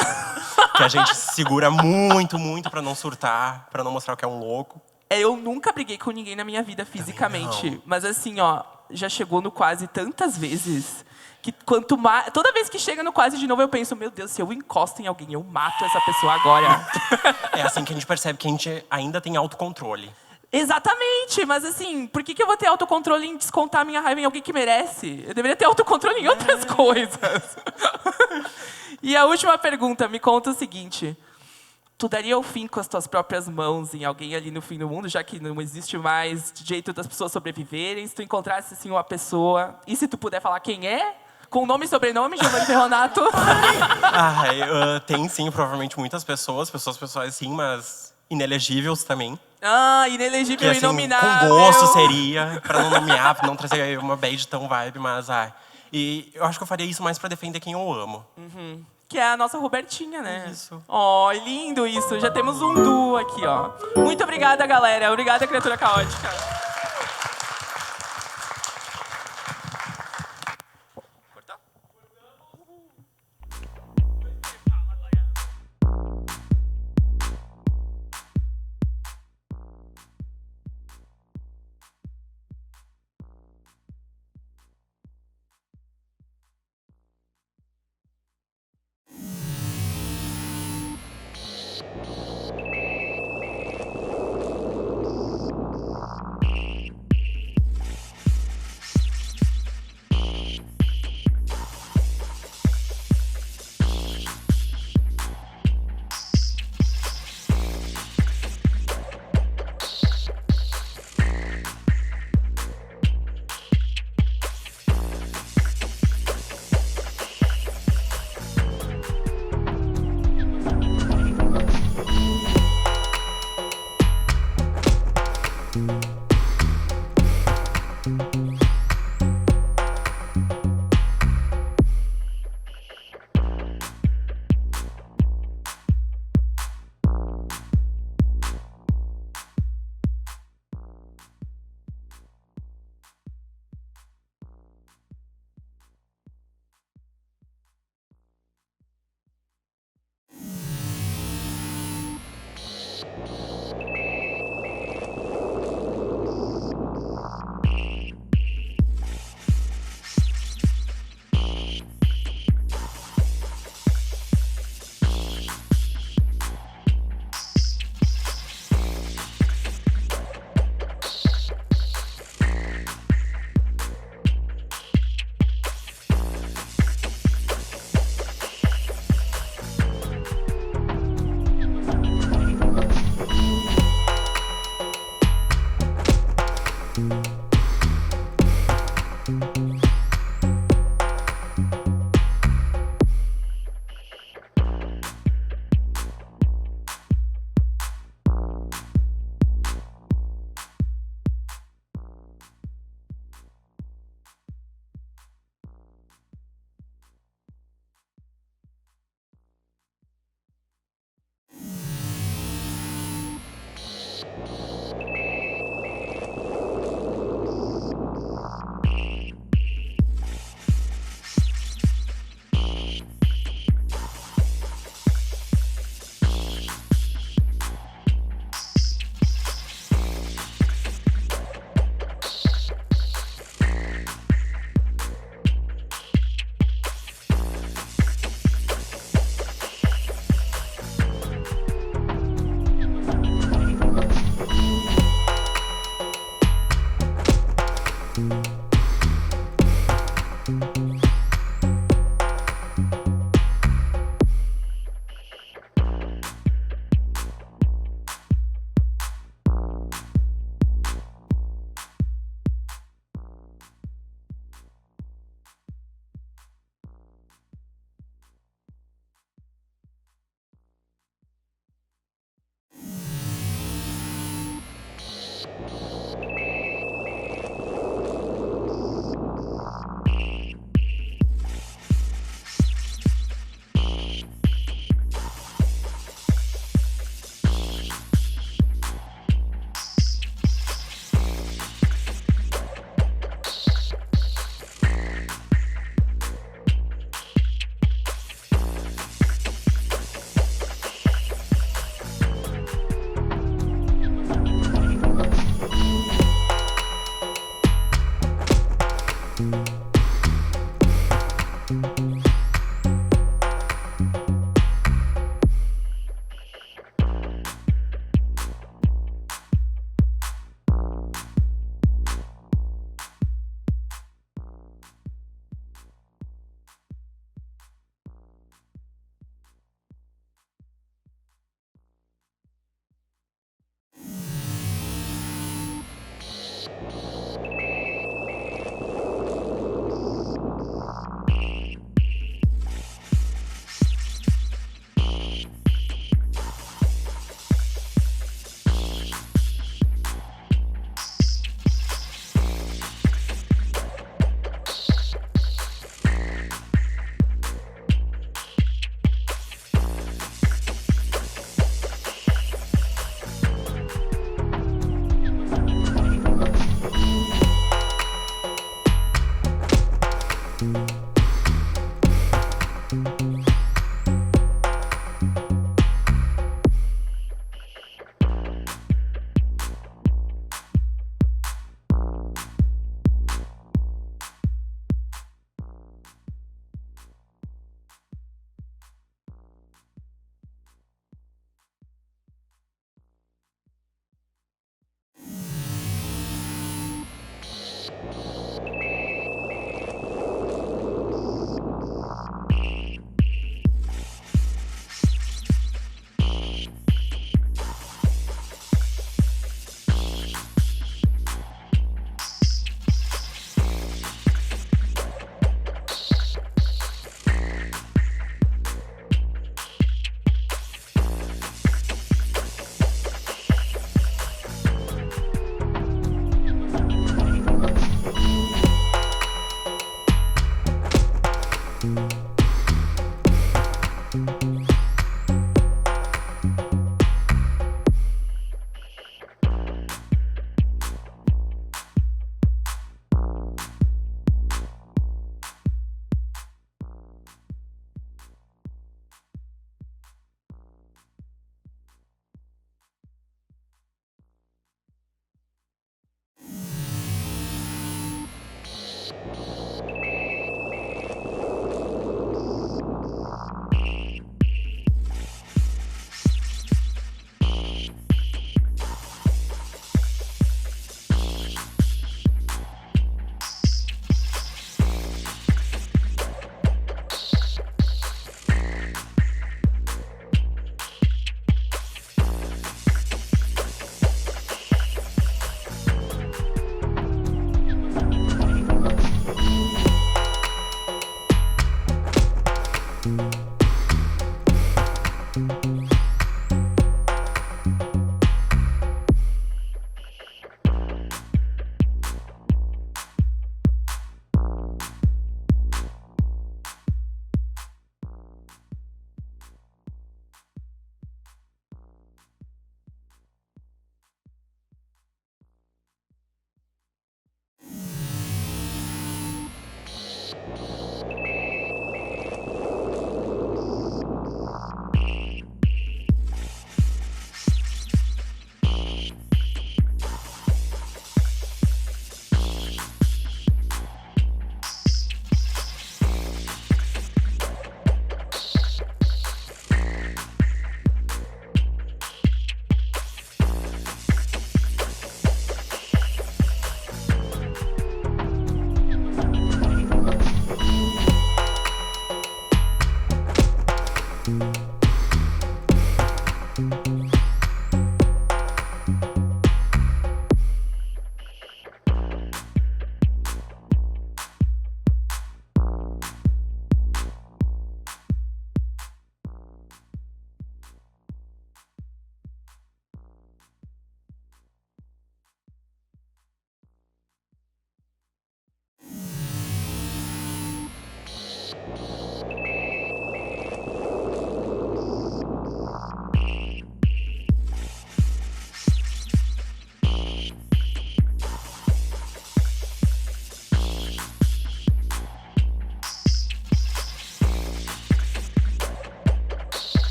Que a gente se segura muito, muito pra não surtar, pra não mostrar que é um louco.
Eu nunca briguei com ninguém na minha vida fisicamente.
não.
Mas assim, ó, já chegou no quase tantas vezes que quanto mais... Toda vez que chega no quase de novo, eu penso, meu Deus, se eu encosto em alguém, eu mato essa pessoa agora.
É assim que a gente percebe que a gente ainda tem autocontrole.
Exatamente, mas assim, por que eu vou ter autocontrole em descontar minha raiva em alguém que merece? Eu deveria ter autocontrole em outras coisas. E a última pergunta, me conta o seguinte. Tu daria o fim com as tuas próprias mãos em alguém ali no fim do mundo, já que não existe mais jeito das pessoas sobreviverem? Se tu encontrasse assim uma pessoa, e se tu puder falar quem é? Com nome e sobrenome, Giovanni Ferronato?
Tem sim, provavelmente muitas pessoas pessoais sim, mas inelegíveis também.
Inelegível
Que,
e
assim,
inominável.
com gosto seria, pra não nomear, pra não trazer uma bad tão vibe, mas e eu acho que eu faria isso mais pra defender quem eu amo.
Que é a nossa Robertinha, né?
Isso.
Ó, lindo isso. Já temos um duo aqui, ó. Muito obrigada, galera. Obrigada, criatura caótica.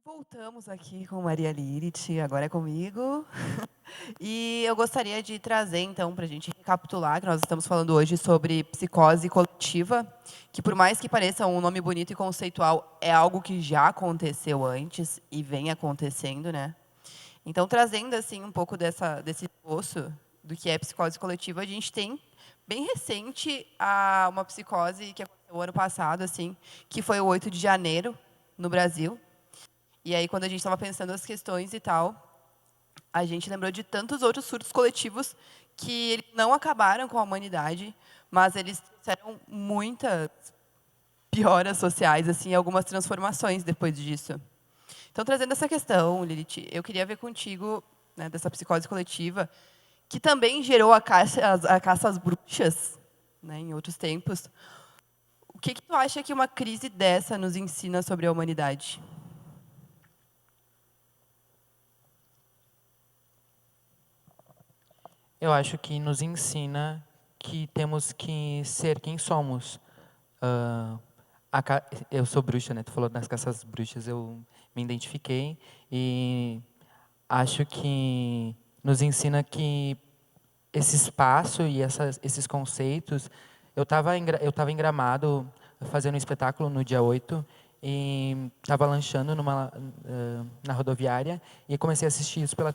Voltamos aqui com Maria Lilith, agora é comigo. E eu gostaria de trazer, então, para a gente recapitular, que nós estamos falando hoje sobre psicose coletiva, que por mais que pareça um nome bonito e conceitual, é algo que já aconteceu antes e vem acontecendo, né? Então, trazendo assim um pouco desse esboço do que é psicose coletiva, a gente tem bem recente uma psicose que aconteceu ano passado, assim, que foi o 8 de janeiro no Brasil. E aí, quando a gente estava pensando as questões e tal, a gente lembrou de tantos outros surtos coletivos que eles não acabaram com a humanidade, mas eles trouxeram muitas pioras sociais, assim, algumas transformações depois disso. Então, trazendo essa questão, Lilith, eu queria ver contigo, né, dessa psicose coletiva, que também gerou a caça às bruxas, né, em outros tempos. O que tu acha que uma crise dessa nos ensina sobre a humanidade?
Eu acho que nos ensina que temos que ser quem somos. Ah, eu sou bruxa, né? Tu falou das caças bruxas, eu me identifiquei e acho que nos ensina que esse espaço e esses conceitos. Eu tava em Gramado fazendo um espetáculo no dia 8 e estava lanchando na rodoviária e comecei a assistir isso pela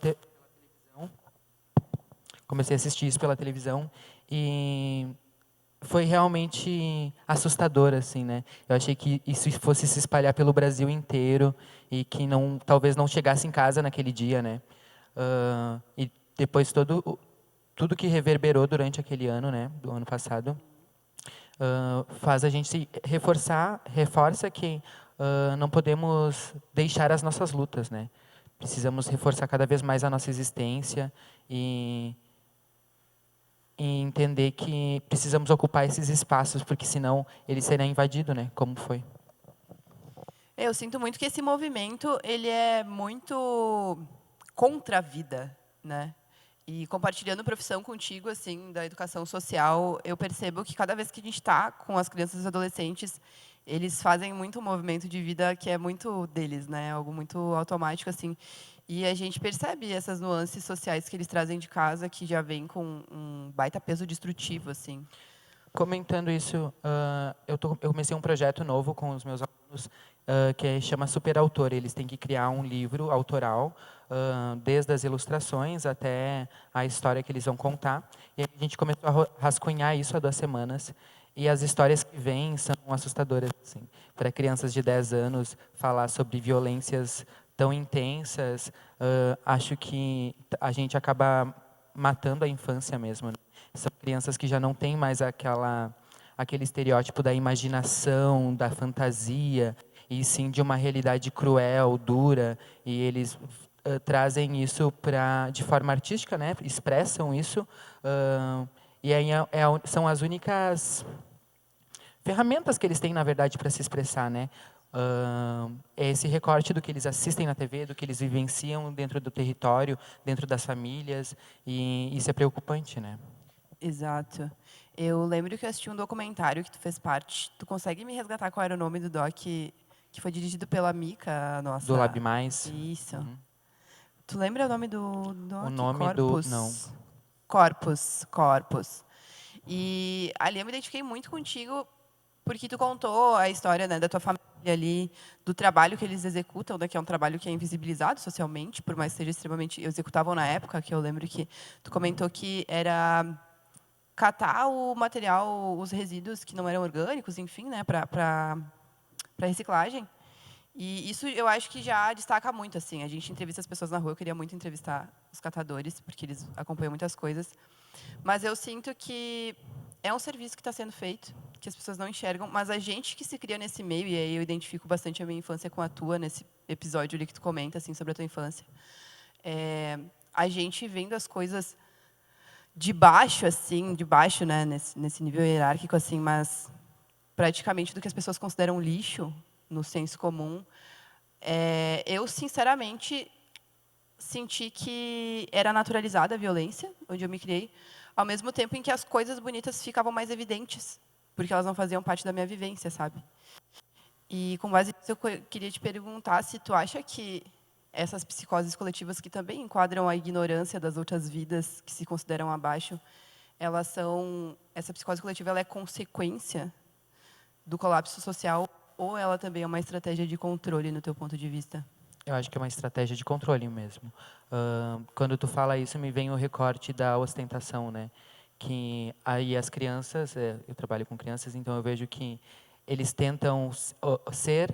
televisão e foi realmente assustador, assim, né? Eu achei que isso fosse se espalhar pelo Brasil inteiro e que talvez não chegasse em casa naquele dia, né? E depois tudo que reverberou durante aquele ano, né, do ano passado, faz a gente reforça que não podemos deixar as nossas lutas, né? Precisamos reforçar cada vez mais a nossa existência e entender que precisamos ocupar esses espaços, porque senão ele será invadido, né? Como foi.
Eu sinto muito que esse movimento ele é muito contra a vida, né? E compartilhando profissão contigo, assim, da educação social, eu percebo que cada vez que a gente está com as crianças e os adolescentes, eles fazem muito um movimento de vida que é muito deles, né? Algo muito automático, assim. E a gente percebe essas nuances sociais que eles trazem de casa, que já vem com um baita peso destrutivo, assim.
Comentando isso, eu comecei um projeto novo com os meus alunos que chama Superautor. Eles têm que criar um livro autoral, desde as ilustrações até a história que eles vão contar. E a gente começou a rascunhar isso há 2 semanas. E as histórias que vêm são assustadoras. Assim. Para crianças de 10 anos, falar sobre violências tão intensas, acho que a gente acaba matando a infância mesmo. Né? São crianças que já não têm mais aquele estereótipo da imaginação, da fantasia, e sim de uma realidade cruel, dura, e eles trazem isso de forma artística, né? Expressam isso, e aí são as únicas ferramentas que eles têm, na verdade, para se expressar, né? É esse recorte do que eles assistem na TV, do que eles vivenciam dentro do território, dentro das famílias, e isso é preocupante, né?
Exato. Eu lembro que eu assisti um documentário que tu fez parte. Tu consegue me resgatar qual era o nome do doc que foi dirigido pela Mica, a nossa...
Do Lab Mais.
Isso. Tu lembra o nome do doc?
O nome
Corpus.
não.
Corpus. E ali eu me identifiquei muito contigo porque tu contou a história, né, da tua família ali, do trabalho que eles executam, né, que é um trabalho que é invisibilizado socialmente, por mais que seja extremamente... Executavam na época, que eu lembro que tu comentou que era catar o material, os resíduos que não eram orgânicos, enfim, né, para reciclagem. E isso eu acho que já destaca muito, assim. A gente entrevista as pessoas na rua, eu queria muito entrevistar os catadores, porque eles acompanham muitas coisas. Mas eu sinto que é um serviço que está sendo feito, que as pessoas não enxergam, mas a gente que se cria nesse meio, e aí eu identifico bastante a minha infância com a tua, nesse episódio ali que tu comenta, assim, sobre a tua infância, a gente vendo as coisas de baixo, assim, né, nesse nível hierárquico, assim, mas praticamente do que as pessoas consideram lixo, no senso comum, eu, sinceramente, senti que era naturalizada a violência, onde eu me criei, ao mesmo tempo em que as coisas bonitas ficavam mais evidentes, porque elas não faziam parte da minha vivência, sabe? E, com base nisso, eu queria te perguntar se tu acha que essas psicoses coletivas, que também enquadram a ignorância das outras vidas que se consideram abaixo, essa psicose coletiva ela é consequência do colapso social ou ela também é uma estratégia de controle, no teu ponto de vista?
Eu acho que é uma estratégia de controle mesmo. Quando tu fala isso, me vem o recorte da ostentação, né? Que aí as crianças, eu trabalho com crianças, então eu vejo que eles tentam ser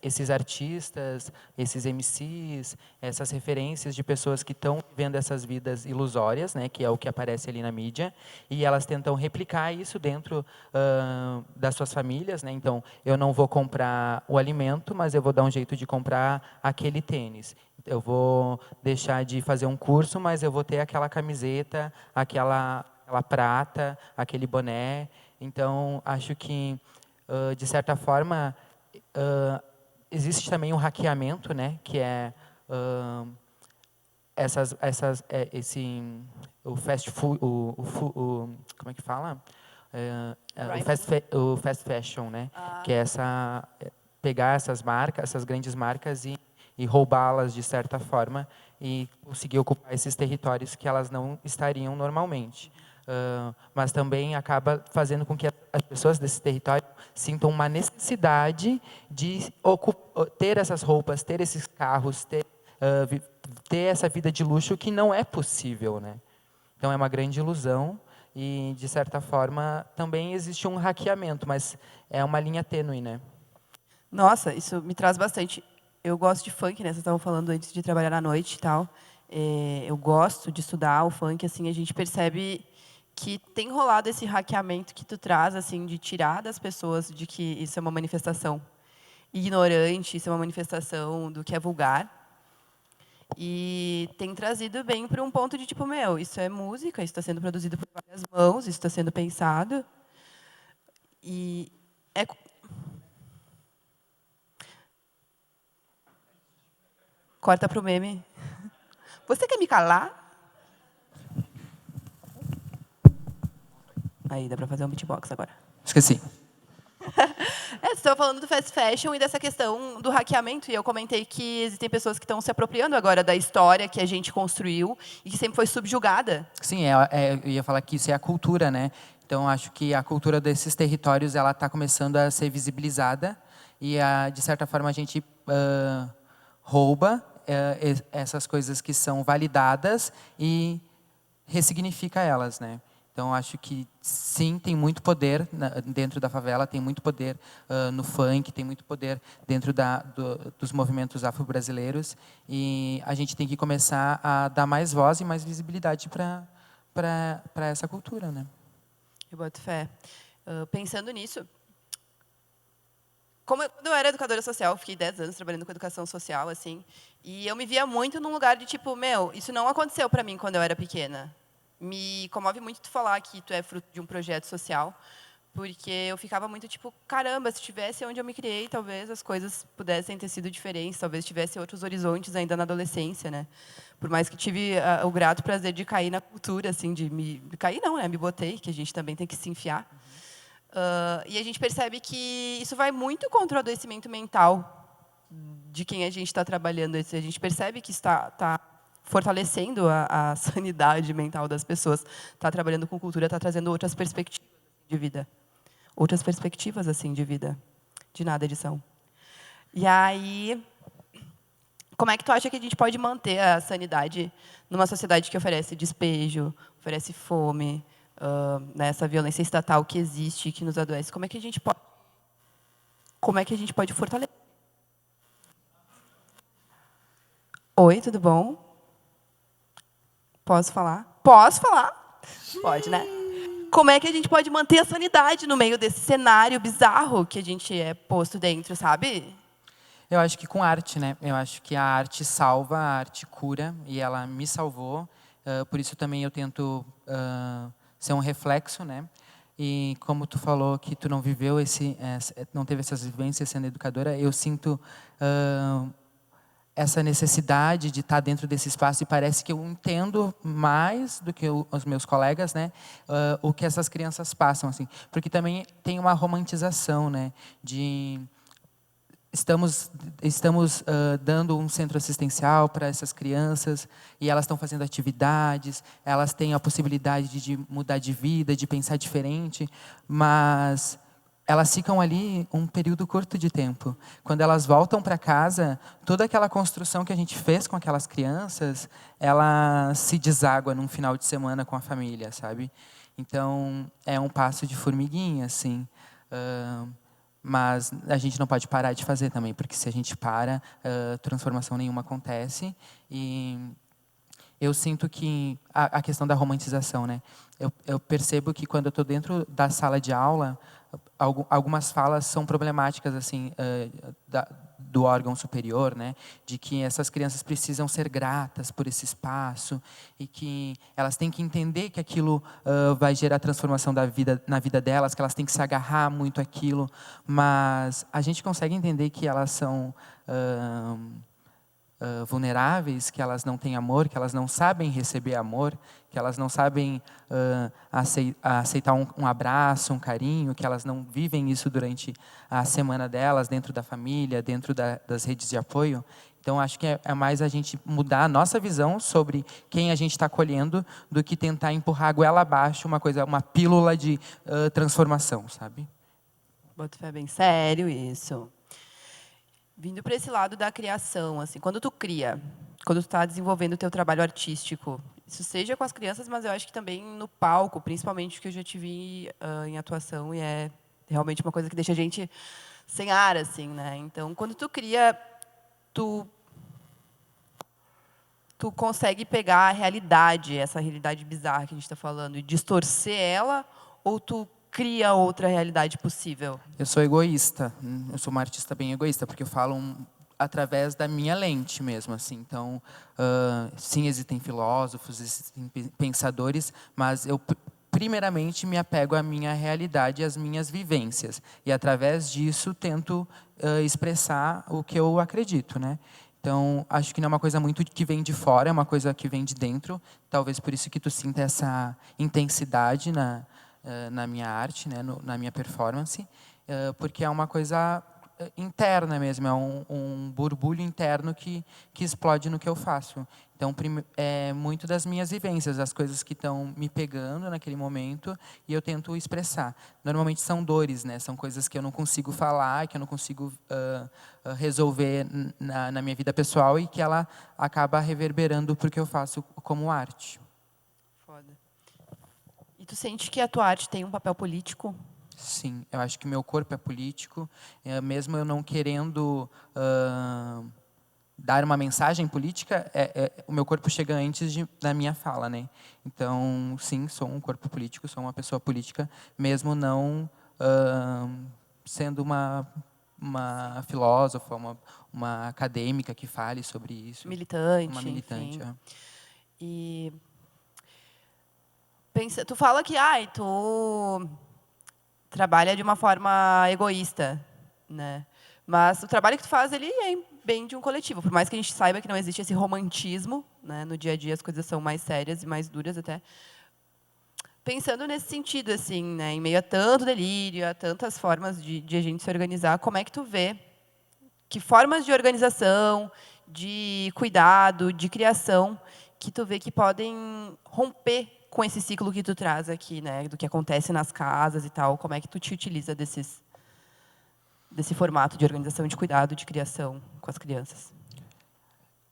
esses artistas, esses MCs, essas referências de pessoas que estão vivendo essas vidas ilusórias, né, que é o que aparece ali na mídia, e elas tentam replicar isso dentro das suas famílias, né? Então, eu não vou comprar o alimento, mas eu vou dar um jeito de comprar aquele tênis. Eu vou deixar de fazer um curso, mas eu vou ter aquela camiseta, aquela prata, aquele boné. Então, acho que de certa forma, existe também um hackeamento, né, que é o fast food, como é que fala? O fast fashion, né, que é pegar essas marcas, essas grandes marcas e roubá-las de certa forma e conseguir ocupar esses territórios que elas não estariam normalmente. Mas também acaba fazendo com que as pessoas desse território sintam uma necessidade de ter essas roupas, ter esses carros, ter essa vida de luxo que não é possível, né? Então, é uma grande ilusão e, de certa forma, também existe um hackeamento, mas é uma linha tênue, né?
Nossa, isso me traz bastante. Eu gosto de funk, né? Vocês estavam falando antes de trabalhar à noite e tal. Eu gosto de estudar o funk, assim, a gente percebe que tem rolado esse hackeamento que tu traz, assim, de tirar das pessoas de que isso é uma manifestação ignorante, isso é uma manifestação do que é vulgar. E tem trazido bem para um ponto de tipo, meu, isso é música, isso está sendo produzido por várias mãos, isso está sendo pensado. E é... Corta para o meme. Você quer me calar? Aí, dá para fazer um beatbox agora.
Esqueci.
Você estava falando do fast fashion e dessa questão do hackeamento, e eu comentei que existem pessoas que estão se apropriando agora da história que a gente construiu e que sempre foi subjugada.
Sim, eu ia falar que isso é a cultura, né? Então, acho que a cultura desses territórios ela está começando a ser visibilizada e, de certa forma, a gente rouba essas coisas que são validadas e ressignifica elas, né? Então, acho que, sim, tem muito poder dentro da favela, tem muito poder no funk, tem muito poder dentro dos movimentos afro-brasileiros. E a gente tem que começar a dar mais voz e mais visibilidade para essa cultura, né?
Eu boto fé. Pensando nisso, quando eu era educadora social, fiquei 10 anos trabalhando com educação social, assim, e eu me via muito num lugar de tipo, meu, isso não aconteceu para mim quando eu era pequena. Me comove muito tu falar que tu é fruto de um projeto social, porque eu ficava muito tipo, caramba, se tivesse onde eu me criei, talvez as coisas pudessem ter sido diferentes, talvez tivesse outros horizontes ainda na adolescência, né? Por mais que tive o grato prazer de cair na cultura, assim, cair não, né? Me botei, que a gente também tem que se enfiar. E a gente percebe que isso vai muito contra o adoecimento mental de quem a gente está trabalhando. A gente percebe que está fortalecendo a sanidade mental das pessoas, está trabalhando com cultura, está trazendo outras perspectivas de vida. Outras perspectivas, assim, de vida. De nada, edição. E aí, como é que tu acha que a gente pode manter a sanidade numa sociedade que oferece despejo, oferece fome, essa violência estatal que existe, que nos adoece? Como é que a gente pode fortalecer? Oi, tudo bom? Posso falar? Posso falar? Pode, né? Como é que a gente pode manter a sanidade no meio desse cenário bizarro que a gente é posto dentro, sabe?
Eu acho que com arte, né? Eu acho que a arte salva, a arte cura, e ela me salvou. Por isso também eu tento ser um reflexo, né? E como tu falou que tu não viveu não teve essas vivências sendo educadora, eu sinto essa necessidade de estar dentro desse espaço e parece que eu entendo mais do que os meus colegas, né, o que essas crianças passam, assim, porque também tem uma romantização, né, estamos dando um centro assistencial para essas crianças e elas estão fazendo atividades, elas têm a possibilidade de mudar de vida, de pensar diferente, mas elas ficam ali um período curto de tempo. Quando elas voltam para casa, toda aquela construção que a gente fez com aquelas crianças, ela se deságua num final de semana com a família, sabe? Então, é um passo de formiguinha, assim. Mas a gente não pode parar de fazer também, porque se a gente para, transformação nenhuma acontece. E eu sinto que a questão da romantização, né? Eu percebo que quando eu estou dentro da sala de aula, algumas falas são problemáticas assim do órgão superior, né? De que essas crianças precisam ser gratas por esse espaço e que elas têm que entender que aquilo vai gerar transformação na vida delas, que elas têm que se agarrar muito àquilo, mas a gente consegue entender que elas são vulneráveis, que elas não têm amor, que elas não sabem receber amor, que elas não sabem aceitar um abraço, um carinho, que elas não vivem isso durante a semana delas, dentro da família, dentro das redes de apoio. Então, acho que é mais a gente mudar a nossa visão sobre quem a gente está acolhendo do que tentar empurrar a goela abaixo uma pílula de transformação, sabe?
Boto fé, bem sério isso. Vindo para esse lado da criação, assim, quando tu cria, quando tu está desenvolvendo o teu trabalho artístico, isso seja com as crianças, mas eu acho que também no palco, principalmente, que eu já te vi em atuação, e é realmente uma coisa que deixa a gente sem ar, assim, né? Então, quando tu cria, tu consegue pegar a realidade, essa realidade bizarra que a gente está falando, e distorcer ela, ou tu cria outra realidade possível?
Eu sou egoísta. Eu sou uma artista bem egoísta, porque eu falo através da minha lente mesmo, assim. Então, sim, existem filósofos, existem pensadores, mas eu primeiramente me apego à minha realidade, às minhas vivências, e através disso tento expressar o que eu acredito, né? Então, acho que não é uma coisa muito que vem de fora, é uma coisa que vem de dentro. Talvez por isso que tu sinta essa intensidade na minha arte, né, na minha performance, porque é uma coisa interna mesmo, é um borbulho interno que explode no que eu faço. Então, é muito das minhas vivências, as coisas que estão me pegando naquele momento, e eu tento expressar. Normalmente são dores, né, são coisas que eu não consigo falar, que eu não consigo resolver na minha vida pessoal, e que ela acaba reverberando para o que eu faço como arte.
Foda. E tu sente que a tua arte tem um papel político?
Sim, eu acho que meu corpo é político, mesmo eu não querendo dar uma mensagem política, o meu corpo chega antes da minha fala, né? Então, sim, sou um corpo político, sou uma pessoa política, mesmo não sendo uma filósofa, uma acadêmica que fale sobre isso.
Militante,
uma militante,
enfim.
é.
E tu fala que tu trabalha de uma forma egoísta, né? Mas o trabalho que tu faz, ele é bem de um coletivo. Por mais que a gente saiba que não existe esse romantismo, né? No dia a dia as coisas são mais sérias e mais duras até. Pensando nesse sentido, assim, né? Em meio a tanto delírio, a tantas formas de a gente se organizar, como é que tu vê que formas de organização, de cuidado, de criação, que tu vê que podem romper com esse ciclo que tu traz aqui, né, do que acontece nas casas e tal, como é que tu te utiliza desse formato de organização, de cuidado, de criação com as crianças?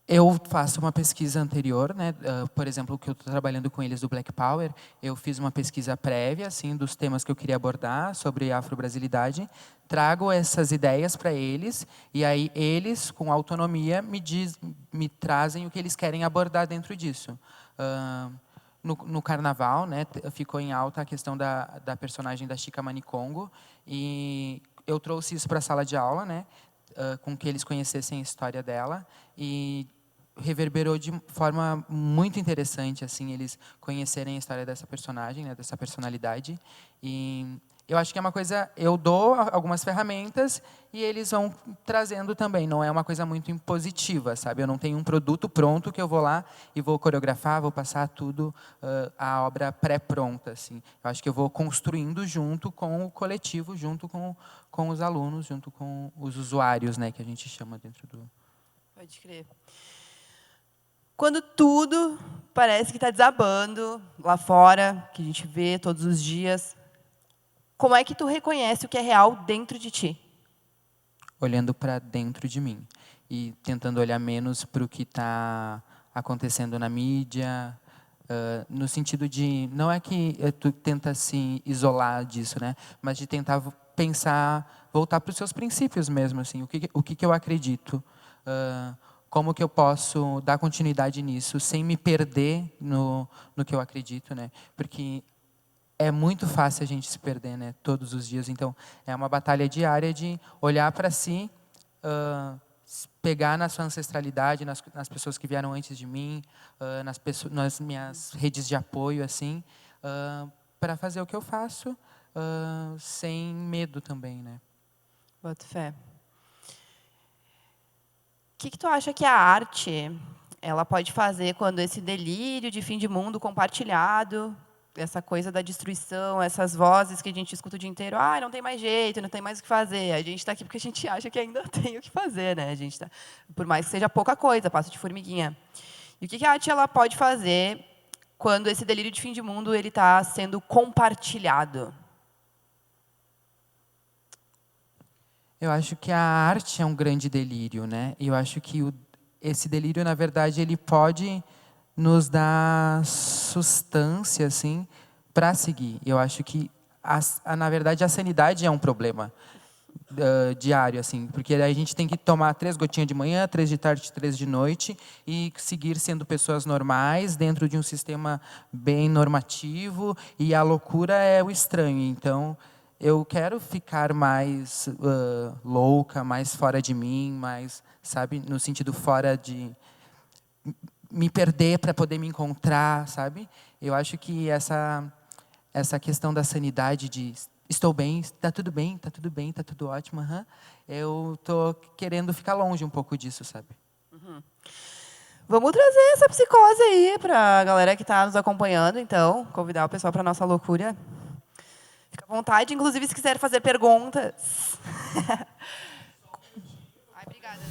Eu faço uma pesquisa anterior, né? Por exemplo, o que eu estou trabalhando com eles do Black Power, eu fiz uma pesquisa prévia, assim, dos temas que eu queria abordar sobre afro-brasilidade, trago essas ideias para eles, e aí eles, com autonomia, me trazem o que eles querem abordar dentro disso. No carnaval, né, ficou em alta a questão da personagem da Chica Manicongo, e eu trouxe isso para a sala de aula, né, com que eles conhecessem a história dela, e reverberou de forma muito interessante, assim, eles conhecerem a história dessa personagem, né, dessa personalidade, e eu acho que é uma coisa, eu dou algumas ferramentas e eles vão trazendo também. Não é uma coisa muito impositiva, sabe? Eu não tenho um produto pronto que eu vou lá e vou coreografar, vou passar tudo, a obra pré-pronta, assim. Eu acho que eu vou construindo junto com o coletivo, junto com os alunos, junto com os usuários, né, que a gente chama dentro do...
Pode crer. Quando tudo parece que está desabando lá fora, que a gente vê todos os dias, como é que tu reconhece o que é real dentro de ti?
Olhando para dentro de mim e tentando olhar menos para o que está acontecendo na mídia, no sentido de, não é que tu tenta se isolar disso, né, mas de tentar pensar, voltar para os seus princípios mesmo, assim, o que eu acredito, como que eu posso dar continuidade nisso sem me perder no que eu acredito, né, porque é muito fácil a gente se perder, né, todos os dias. Então, é uma batalha diária de olhar para si, pegar na sua ancestralidade, nas pessoas que vieram antes de mim, nas minhas redes de apoio, assim, para fazer o que eu faço, sem medo também, né.
Boto fé. O que tu acha que a arte ela pode fazer quando esse delírio de fim de mundo compartilhado, essa coisa da destruição, essas vozes que a gente escuta o dia inteiro, não tem mais jeito, não tem mais o que fazer. A gente está aqui porque a gente acha que ainda tem o que fazer, né? A gente tá, por mais que seja pouca coisa, passo de formiguinha. E o que a arte ela pode fazer quando esse delírio de fim de mundo ele está sendo compartilhado?
Eu acho que a arte é um grande delírio, né? E eu acho que esse delírio, na verdade, ele pode nos dar sustância, assim, para seguir. Eu acho que, na verdade, a sanidade é um problema diário, assim, porque a gente tem que tomar 3 gotinhas de manhã, 3 de tarde, 3 de noite e seguir sendo pessoas normais dentro de um sistema bem normativo, e a loucura é o estranho. Então, eu quero ficar mais louca, mais fora de mim, mais, sabe, no sentido fora de me perder para poder me encontrar, sabe? Eu acho que essa questão da sanidade de estou bem, está tudo bem, está tudo bem, está tudo ótimo, eu tô querendo ficar longe um pouco disso, sabe?
Vamos trazer essa psicose aí para a galera que está nos acompanhando, então, convidar o pessoal para a nossa loucura. Fica à vontade, inclusive, se quiser fazer perguntas. Ai, obrigada.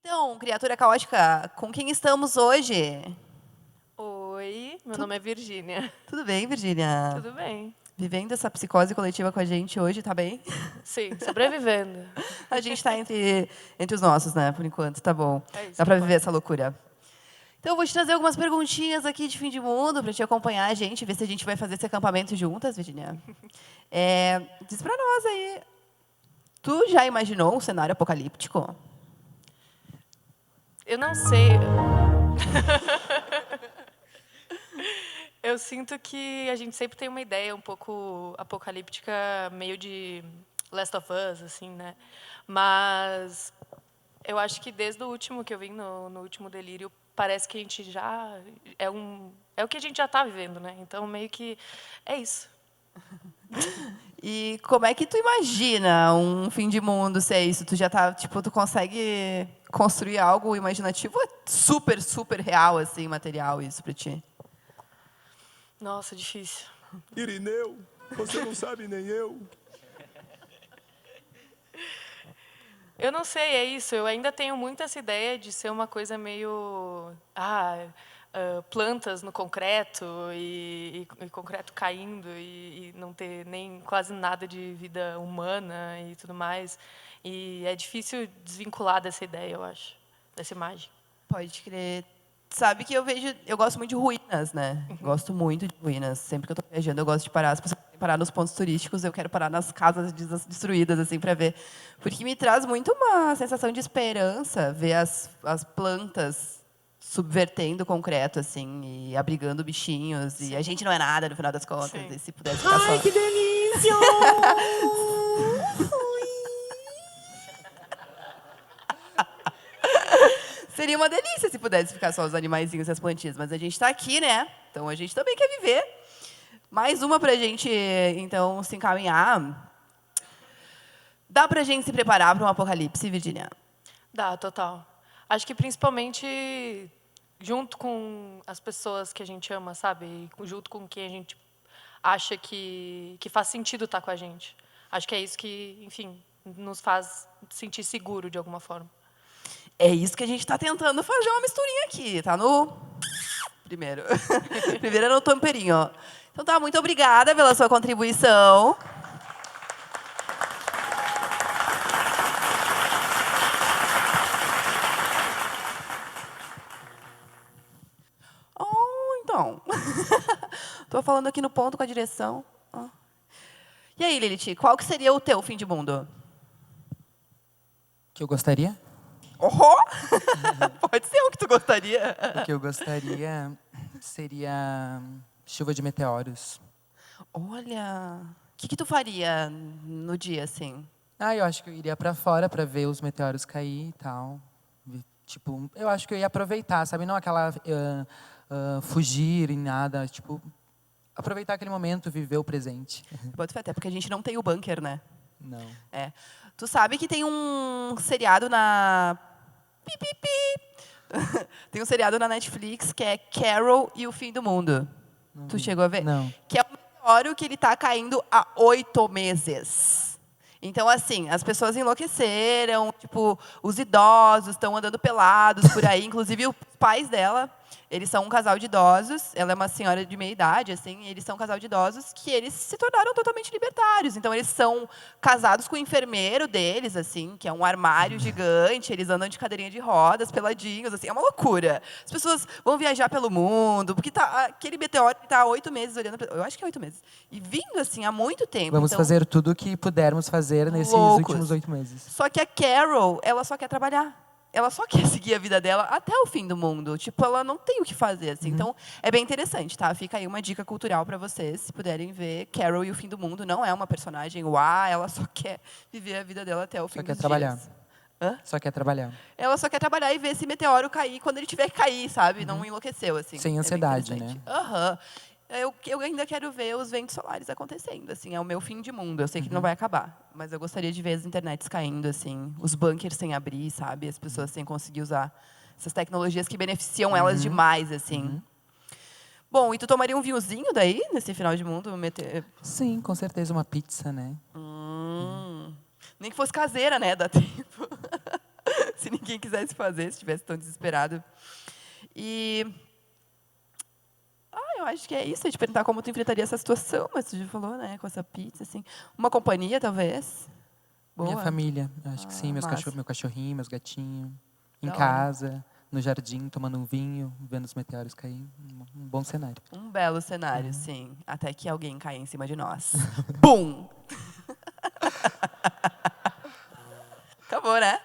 Então, criatura caótica, com quem estamos hoje?
Oi, meu nome é Virgínia.
Tudo bem, Virgínia?
Tudo bem?
Vivendo essa psicose coletiva com a gente hoje, tá bem?
Sim, sobrevivendo.
A gente está entre os nossos, né? Por enquanto, tá bom.
É isso,
Dá para
tá bom.
viver essa loucura. Então, eu vou te trazer algumas perguntinhas aqui de fim de mundo para te acompanhar a gente, ver se a gente vai fazer esse acampamento juntas, Virginia. Diz para nós aí, tu já imaginou um cenário apocalíptico?
Eu não sei. Eu sinto que a gente sempre tem uma ideia um pouco apocalíptica, meio de Last of Us, assim, né? Mas eu acho que desde o último que eu vi no último Delírio, parece que a gente já é o que a gente já está vivendo, né? Então meio que é isso.
E como é que tu imagina um fim de mundo se é isso? Tu já tá, tipo, tu consegue construir algo imaginativo ou é super, super real, assim, material isso pra ti?
Nossa, difícil.
Irineu, você não sabe nem eu.
Eu não sei, é isso. Eu ainda tenho muito essa ideia de ser uma coisa meio plantas no concreto e concreto caindo e não ter nem quase nada de vida humana e tudo mais. E é difícil desvincular dessa ideia, eu acho, dessa imagem.
Pode crer. Sabe que eu gosto muito de ruínas, né? Gosto muito de ruínas. Sempre que eu tô viajando, eu gosto de parar. As pessoas querem parar nos pontos turísticos, eu quero parar nas casas destruídas, assim, para ver. Porque me traz muito uma sensação de esperança ver as plantas subvertendo o concreto, assim, e abrigando bichinhos. E a gente não é nada, no final das contas.
Sim.
E se pudesse ficar só...
Que delícia!
Seria uma delícia se pudesse ficar só os animaizinhos e as plantinhas, mas a gente está aqui, né? Então a gente também quer viver. Mais uma para a gente, então, se encaminhar. Dá para a gente se preparar para um apocalipse, Virginia?
Dá, total. Acho que principalmente junto com as pessoas que a gente ama, sabe? E junto com quem a gente acha que faz sentido estar com a gente. Acho que é isso que, enfim, nos faz sentir seguro de alguma forma.
É isso que a gente está tentando fazer uma misturinha aqui. Tá no... Primeiro. Primeiro é no tamperinho, ó. Então tá, muito obrigada pela sua contribuição. Então. Tô falando aqui no ponto com a direção. Ó. E aí, Lilith, qual que seria o teu fim de mundo?
O que eu gostaria?
Pode ser o que tu gostaria.
O que eu gostaria seria chuva de meteoros.
Olha, o que tu faria no dia, assim?
Eu acho que eu iria para fora para ver os meteoros cair e tal. Tipo, eu acho que eu ia aproveitar, sabe? Não aquela fugir em nada, tipo, aproveitar aquele momento, viver o presente.
Bota fé, até porque a gente não tem o bunker, né?
Não.
Tu sabe que tem um seriado na... Tem um seriado na Netflix que é Carol e o Fim do Mundo. Tu chegou a ver?
Não.
Que é um meteoro que ele está caindo há 8 meses. Então, assim, as pessoas enlouqueceram, tipo, os idosos estão andando pelados por aí, inclusive os pais dela, eles são um casal de idosos, ela é uma senhora de meia idade, assim, eles são um casal de idosos que eles se tornaram totalmente libertários. Então, eles são casados com o enfermeiro deles, assim, que é um armário gigante, eles andam de cadeirinha de rodas, peladinhos, assim, é uma loucura. As pessoas vão viajar pelo mundo, porque aquele meteoro está há 8 meses olhando, eu acho que é 8 meses, e vindo, assim, há muito tempo.
Vamos
então,
fazer tudo o que pudermos fazer nesses
loucos.
últimos 8 meses.
Só que a Carol, ela só quer trabalhar. Ela só quer seguir a vida dela até o fim do mundo. Tipo, ela não tem o que fazer, assim. Então, é bem interessante, tá? Fica aí uma dica cultural para vocês, se puderem ver. Carol e o Fim do Mundo não é uma personagem, ela só quer viver a vida dela até o fim dos
quer trabalhar.
dias. Hã?
Só quer trabalhar.
Ela só quer trabalhar e ver esse meteoro cair quando ele tiver que cair, sabe? Não enlouqueceu, assim.
Sem
É bem
ansiedade,
interessante.
né?
Aham. Eu ainda quero ver os ventos solares acontecendo, assim, é o meu fim de mundo. Eu sei que não vai acabar, mas eu gostaria de ver as internets caindo, assim, os bunkers sem abrir, sabe? As pessoas sem conseguir usar essas tecnologias que beneficiam elas demais, assim. Bom, e tu tomaria um vinhozinho daí, nesse final de mundo?
Sim, com certeza, uma pizza, né?
Nem que fosse caseira, né? Dá tempo. se ninguém quisesse fazer, se estivesse tão desesperado. E eu acho que é isso. A gente perguntar como tu enfrentaria essa situação, mas tu já falou, né, com essa pizza, assim. Uma companhia, talvez. Boa.
Minha família, eu acho que sim.
massa.
Meu cachorrinho, meus gatinhos. Em
Da hora.
casa, no jardim, tomando um vinho, vendo os meteoros cair. Um bom cenário.
Um belo cenário, sim. Até que alguém caia em cima de nós. Bum! Acabou, né?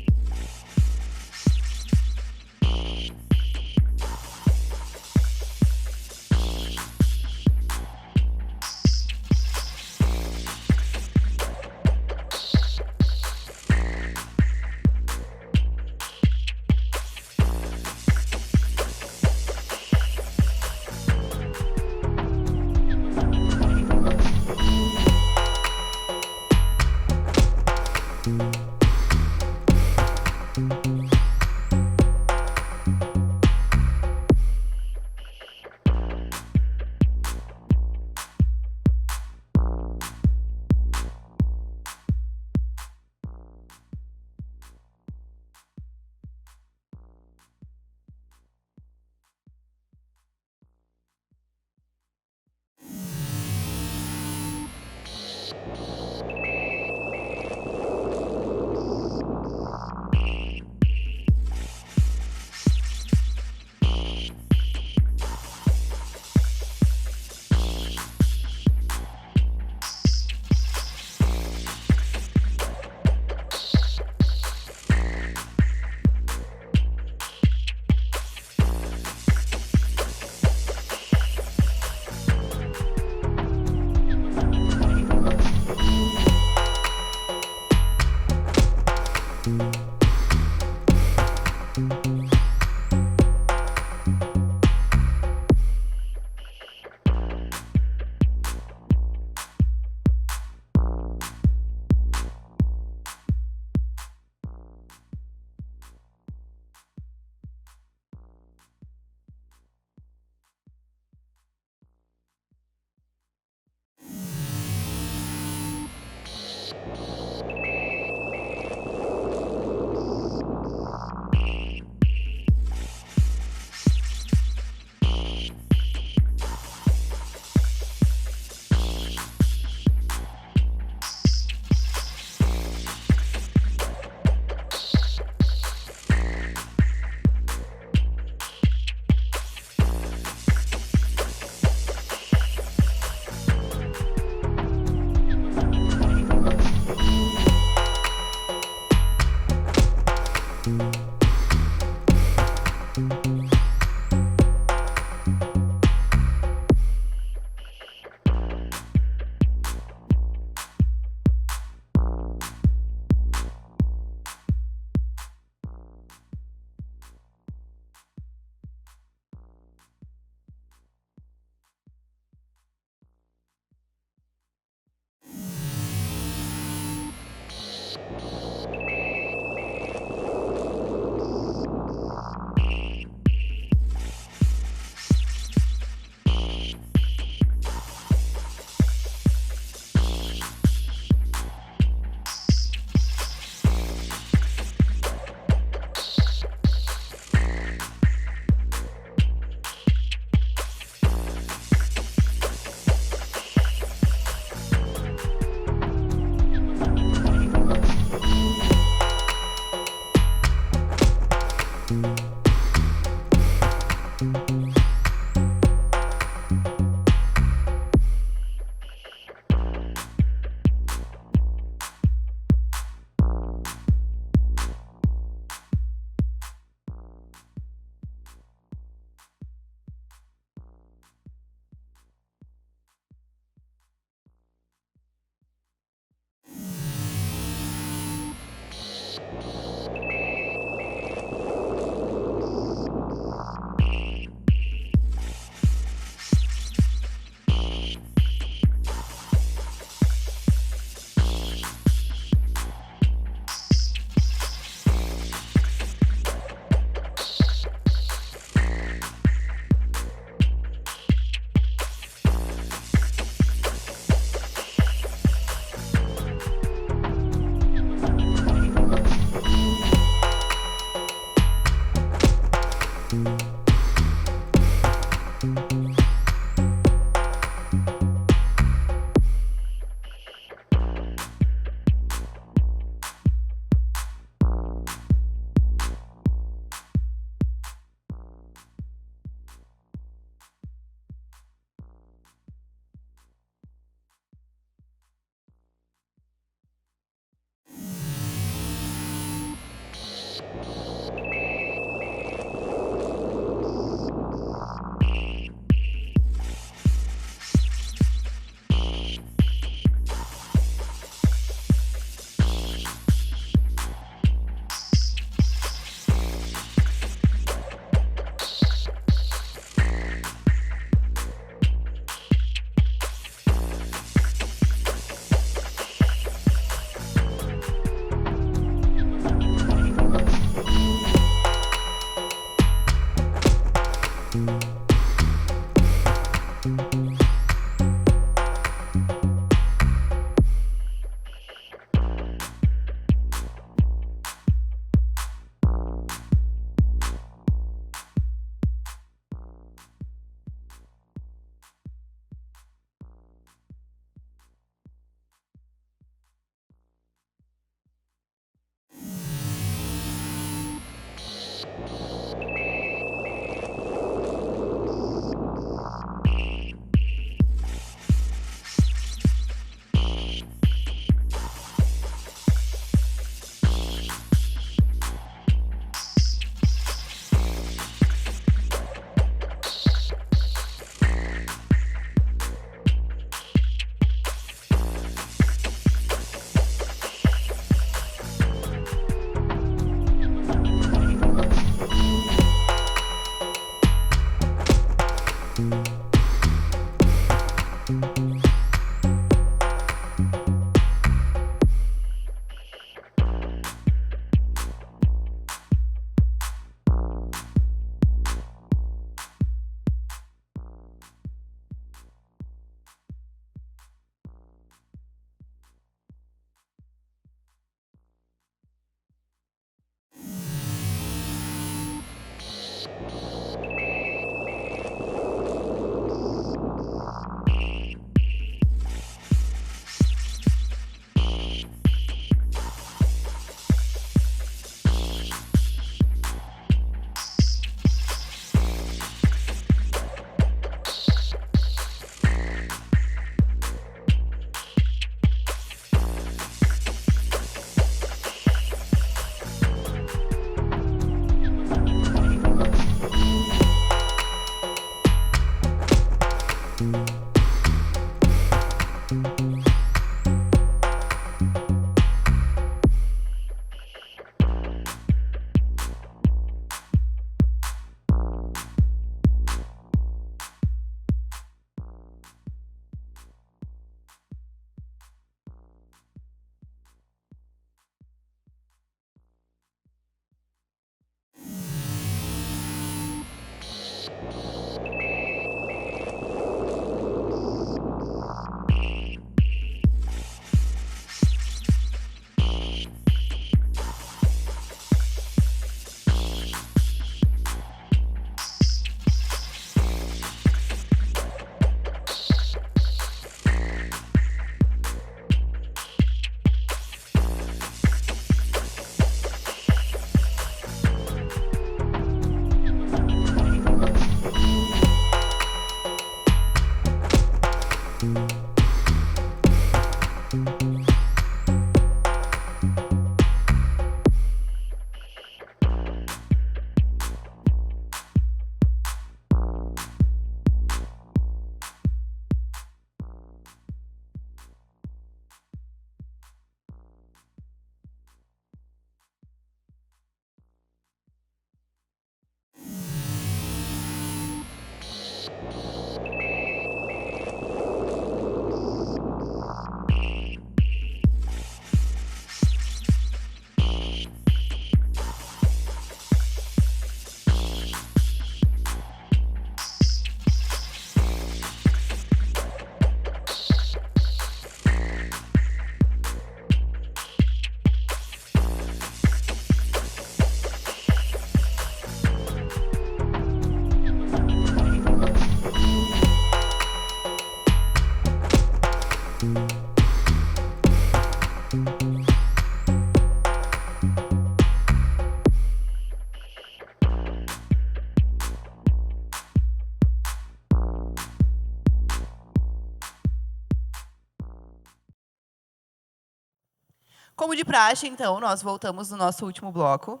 Como de praxe, então, nós voltamos no nosso último bloco,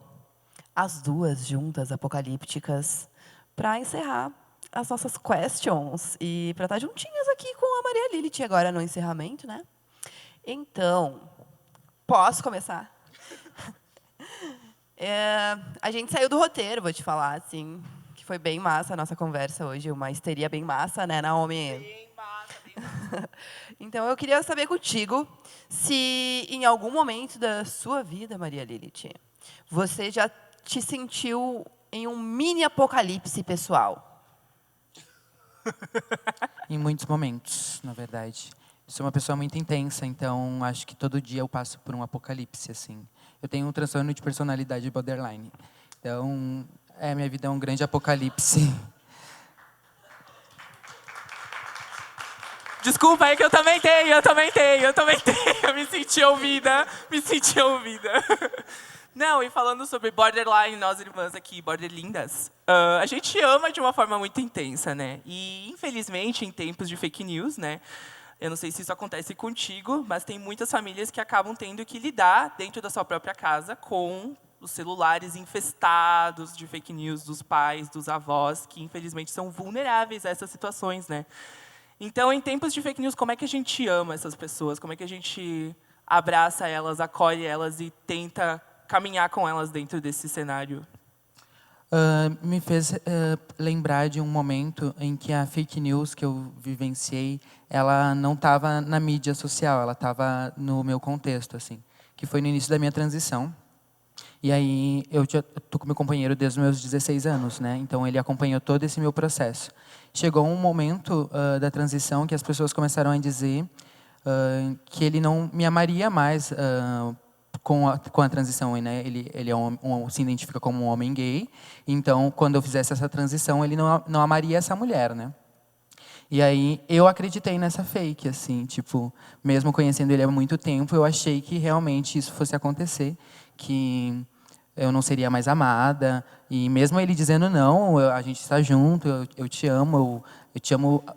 as duas juntas apocalípticas, para encerrar as nossas questions e para estar juntinhas aqui com a Maria Lilith agora no encerramento, né? Então, posso começar? A gente saiu do roteiro, vou te falar, assim, que foi bem massa a nossa conversa hoje, uma histeria bem massa, né, Naomi?
Bem massa, bem massa.
Então, eu queria saber contigo se, em algum momento da sua vida, Maria Lilith, você já te sentiu em um mini apocalipse pessoal?
Em muitos momentos, na verdade. Eu sou uma pessoa muito intensa, então acho que todo dia eu passo por um apocalipse, assim. Eu tenho um transtorno de personalidade borderline. Então, minha vida é um grande apocalipse.
Desculpa aí que eu também tenho. Eu me senti ouvida. Não, e falando sobre borderline, nós irmãs aqui, borderlindas, a gente ama de uma forma muito intensa, né? E, infelizmente, em tempos de fake news, né? Eu não sei se isso acontece contigo, mas tem muitas famílias que acabam tendo que lidar dentro da sua própria casa com os celulares infestados de fake news dos pais, dos avós, que, infelizmente, são vulneráveis a essas situações, né? Então, em tempos de fake news, como é que a gente ama essas pessoas? Como é que a gente abraça elas, acolhe elas e tenta caminhar com elas dentro desse cenário?
Me fez lembrar de um momento em que a fake news que eu vivenciei, ela não estava na mídia social, ela estava no meu contexto, assim, que foi no início da minha transição. E aí eu estou com meu companheiro desde os meus 16 anos, né? Então ele acompanhou todo esse meu processo. Chegou um momento da transição que as pessoas começaram a dizer que ele não me amaria mais com a transição, né? Ele se identifica como um homem gay. Então, quando eu fizesse essa transição, ele não amaria essa mulher, né? E aí eu acreditei nessa fake, assim, tipo, mesmo conhecendo ele há muito tempo, eu achei que realmente isso fosse acontecer, que eu não seria mais amada. E mesmo ele dizendo não, a gente está junto, eu te amo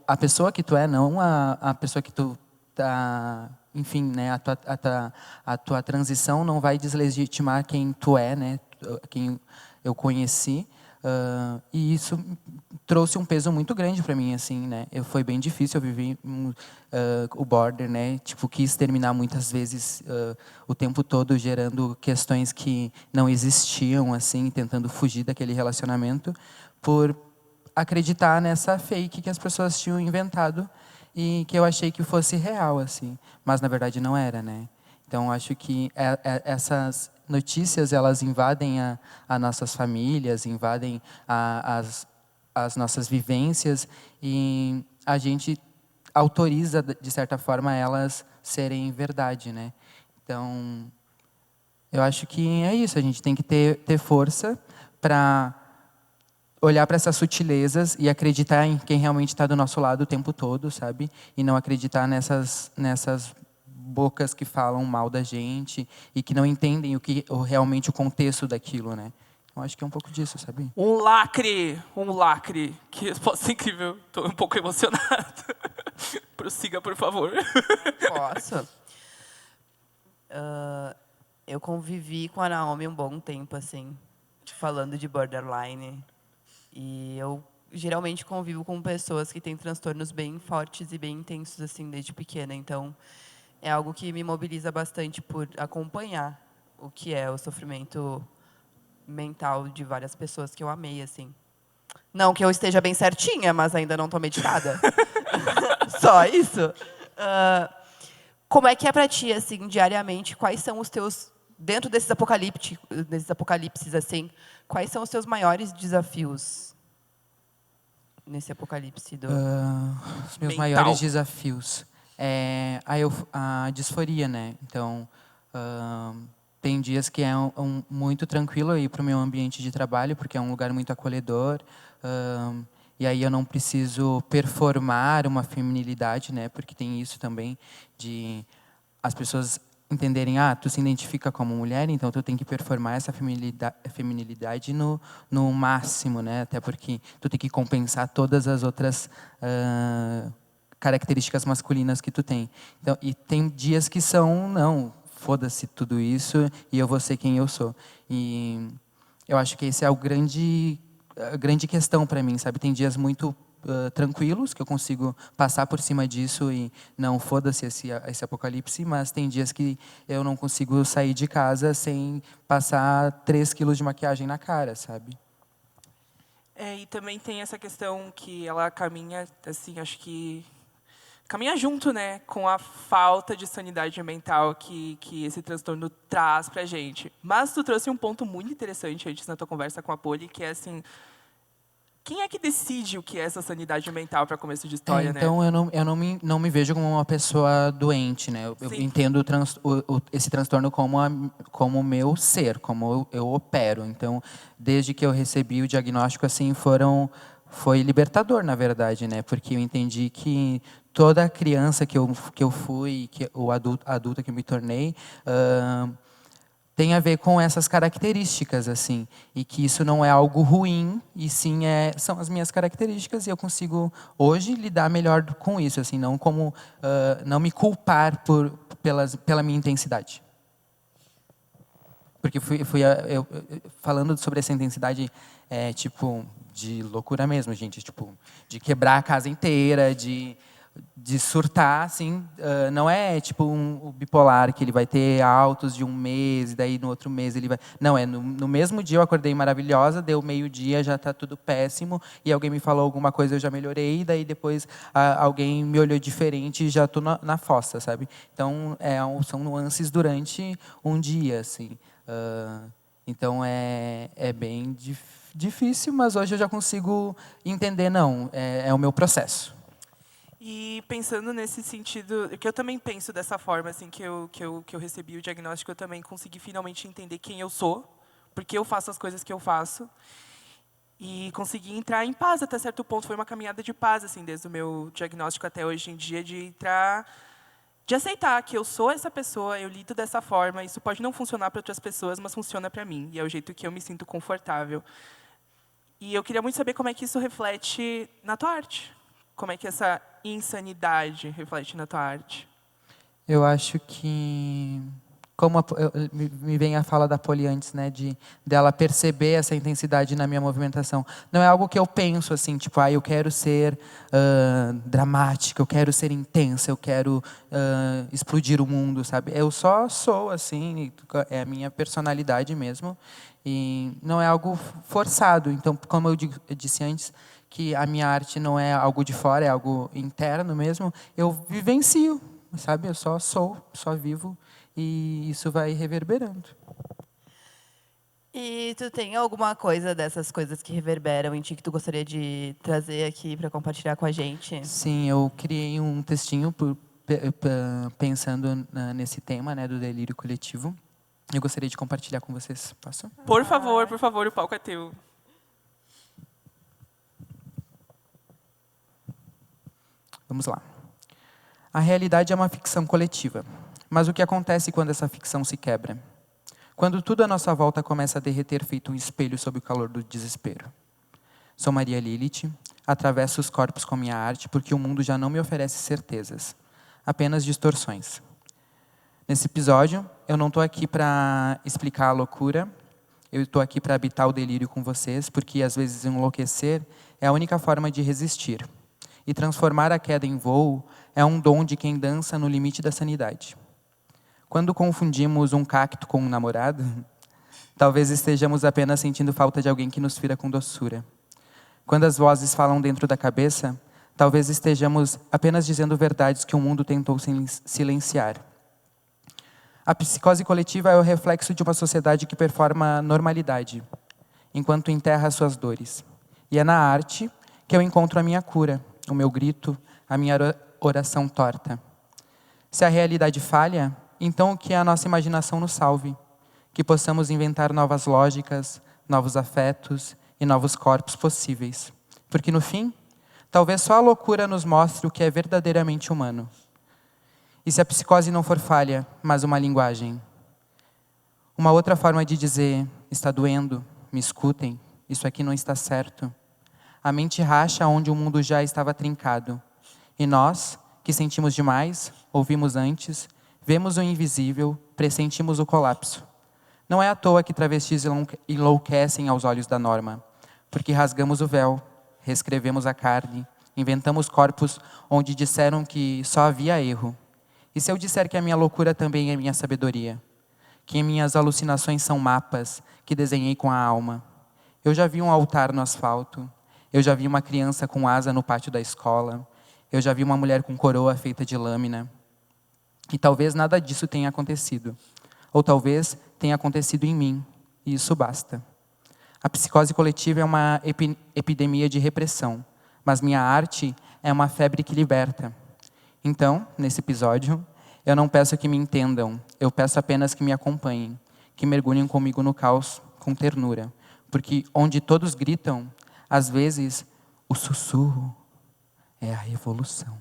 a pessoa que tu é, não a pessoa que tu tá. Enfim, né, a tua transição não vai deslegitimar quem tu é, né, quem eu conheci. E isso trouxe um peso muito grande para mim, assim, né. Foi bem difícil, eu vivi o border, né, tipo, quis terminar muitas vezes o tempo todo gerando questões que não existiam, assim, tentando fugir daquele relacionamento por acreditar nessa fake que as pessoas tinham inventado e que eu achei que fosse real, assim, mas na verdade não era, né? Então acho que essas notícias elas invadem a nossas famílias, invadem as nossas vivências e a gente autoriza de certa forma elas serem verdade, né? Então eu acho que é isso, a gente tem que ter força para olhar para essas sutilezas e acreditar em quem realmente está do nosso lado o tempo todo, sabe? E não acreditar nessas bocas que falam mal da gente e que não entendem realmente o contexto daquilo, né? Eu acho que é um pouco disso, sabe?
Um lacre, que pode ser incrível. Estou um pouco emocionado. Prossiga, por favor.
Posso? Eu convivi com a Naomi um bom tempo, assim, falando de borderline. E eu geralmente convivo com pessoas que têm transtornos bem fortes e bem intensos, assim, desde pequena. Então, é algo que me mobiliza bastante por acompanhar o que é o sofrimento mental de várias pessoas que eu amei, assim. Não que eu esteja bem certinha, mas ainda não estou medicada. Só isso. Como é que é para ti, assim, diariamente? Quais são os teus, dentro desses apocalipses, assim, quais são os teus maiores desafios nesse apocalipse do
os meus
mental?
maiores desafios é a disforia, né? Então, tem dias que é muito tranquilo ir para o meu ambiente de trabalho, porque é um lugar muito acolhedor. E aí eu não preciso performar uma feminilidade, né? Porque tem isso também de as pessoas entenderem, tu se identifica como mulher, então tu tem que performar essa feminilidade no máximo, né? Até porque tu tem que compensar todas as outras características masculinas que tu tem. Então, e tem dias que são, não, foda-se tudo isso e eu vou ser quem eu sou. E eu acho que esse é a grande questão para mim, sabe? Tem dias muito tranquilos, que eu consigo passar por cima disso e não foda-se esse apocalipse, mas tem dias que eu não consigo sair de casa sem passar 3 quilos de maquiagem na cara, sabe?
E também tem essa questão que ela caminha, assim, acho que caminha junto, né, com a falta de sanidade mental que esse transtorno traz pra gente. Mas tu trouxe um ponto muito interessante antes na tua conversa com a Poli, que é assim, quem é que decide o que é essa sanidade mental para começo de história, né?
Então, eu não me vejo como uma pessoa doente, né? Eu entendo esse transtorno como meu ser, como eu opero. Então, desde que eu recebi o diagnóstico, assim, foi libertador, na verdade, né? Porque eu entendi que toda criança que eu fui, o adulta que eu me tornei, tem a ver com essas características, assim, e que isso não é algo ruim, e sim são as minhas características, e eu consigo hoje lidar melhor com isso, assim, não me culpar pela minha intensidade. Porque falando sobre essa intensidade, tipo, de loucura mesmo, gente, tipo, de quebrar a casa inteira, de surtar, assim, não é tipo o bipolar, que ele vai ter altos de um mês, e daí no outro mês ele vai... Não, no mesmo dia eu acordei maravilhosa, deu meio-dia, já está tudo péssimo, e alguém me falou alguma coisa, eu já melhorei, e daí depois alguém me olhou diferente e já estou na fossa, sabe? Então, são nuances durante um dia, assim. Então, é bem difícil, mas hoje eu já consigo entender, não, é o meu processo.
E pensando nesse sentido, que eu também penso dessa forma, assim, que eu recebi o diagnóstico, eu também consegui finalmente entender quem eu sou, porque eu faço as coisas que eu faço, e consegui entrar em paz até certo ponto. Foi uma caminhada de paz, assim, desde o meu diagnóstico até hoje em dia, de aceitar que eu sou essa pessoa, eu lido dessa forma, isso pode não funcionar para outras pessoas, mas funciona para mim, e é o jeito que eu me sinto confortável. E eu queria muito saber como é que isso reflete na tua arte. Como é que essa insanidade reflete na tua arte?
Eu acho que, me vem a fala da Poli antes, né, dela perceber essa intensidade na minha movimentação. Não é algo que eu penso assim, tipo, eu quero ser dramática, eu quero ser intensa, eu quero explodir o mundo, sabe? Eu só sou assim, é a minha personalidade mesmo, e não é algo forçado. Então, como eu disse antes, que a minha arte não é algo de fora, é algo interno mesmo, eu vivencio, sabe? Eu só sou, só vivo, e isso vai reverberando.
E tu tem alguma coisa dessas coisas que reverberam em ti que tu gostaria de trazer aqui para compartilhar com a gente?
Sim, eu criei um textinho pensando nesse tema, né, do delírio coletivo. Eu gostaria de compartilhar com vocês. Posso?
Por favor, o palco é teu.
Vamos lá. A realidade é uma ficção coletiva. Mas o que acontece quando essa ficção se quebra? Quando tudo à nossa volta começa a derreter feito um espelho sob o calor do desespero. Sou Maria Lilith, atravesso os corpos com minha arte porque o mundo já não me oferece certezas, apenas distorções. Nesse episódio, eu não estou aqui para explicar a loucura, eu estou aqui para habitar o delírio com vocês, porque às vezes enlouquecer é a única forma de resistir. E transformar a queda em voo é um dom de quem dança no limite da sanidade. Quando confundimos um cacto com um namorado, talvez estejamos apenas sentindo falta de alguém que nos fira com doçura. Quando as vozes falam dentro da cabeça, talvez estejamos apenas dizendo verdades que o mundo tentou silenciar. A psicose coletiva é o reflexo de uma sociedade que performa normalidade, enquanto enterra suas dores. E é na arte que eu encontro a minha cura, o meu grito, a minha oração torta. Se a realidade falha, então que a nossa imaginação nos salve, que possamos inventar novas lógicas, novos afetos e novos corpos possíveis. Porque no fim, talvez só a loucura nos mostre o que é verdadeiramente humano. E se a psicose não for falha, mas uma linguagem? Uma outra forma de dizer, está doendo, me escutem, isso aqui não está certo. A mente racha onde o mundo já estava trincado. E nós, que sentimos demais, ouvimos antes, Vemos o invisível, pressentimos o colapso. Não é à toa que travestis enlouquecem aos olhos da norma, porque rasgamos o véu, reescrevemos a carne, inventamos corpos onde disseram que só havia erro. E se eu disser que a minha loucura também é minha sabedoria? Que minhas alucinações são mapas que desenhei com a alma? Eu já vi um altar no asfalto. Eu já vi uma criança com asa no pátio da escola. Eu já vi uma mulher com coroa feita de lâmina. E talvez nada disso tenha acontecido. Ou talvez tenha acontecido em mim. E isso basta. A psicose coletiva é uma epidemia de repressão. Mas minha arte é uma febre que liberta. Então, nesse episódio, eu não peço que me entendam. Eu peço apenas que me acompanhem. Que mergulhem comigo no caos com ternura. Porque onde todos gritam, às vezes, o sussurro é a revolução.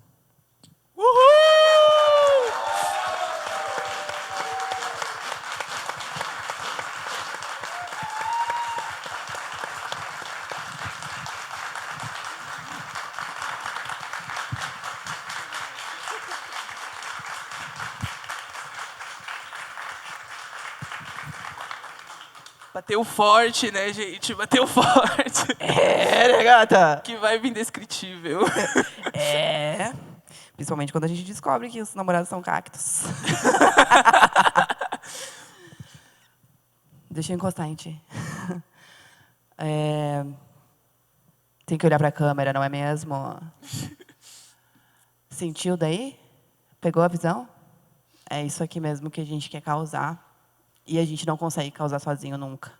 Bateu forte, né, gente? Bateu forte.
É, né, gata?
Que vibe indescritível.
É. Principalmente quando a gente descobre que os namorados são cactos. Deixa eu encostar em ti. Tem que olhar pra câmera, não é mesmo? Sentiu daí? Pegou a visão? É isso aqui mesmo que a gente quer causar. E a gente não consegue causar sozinho nunca.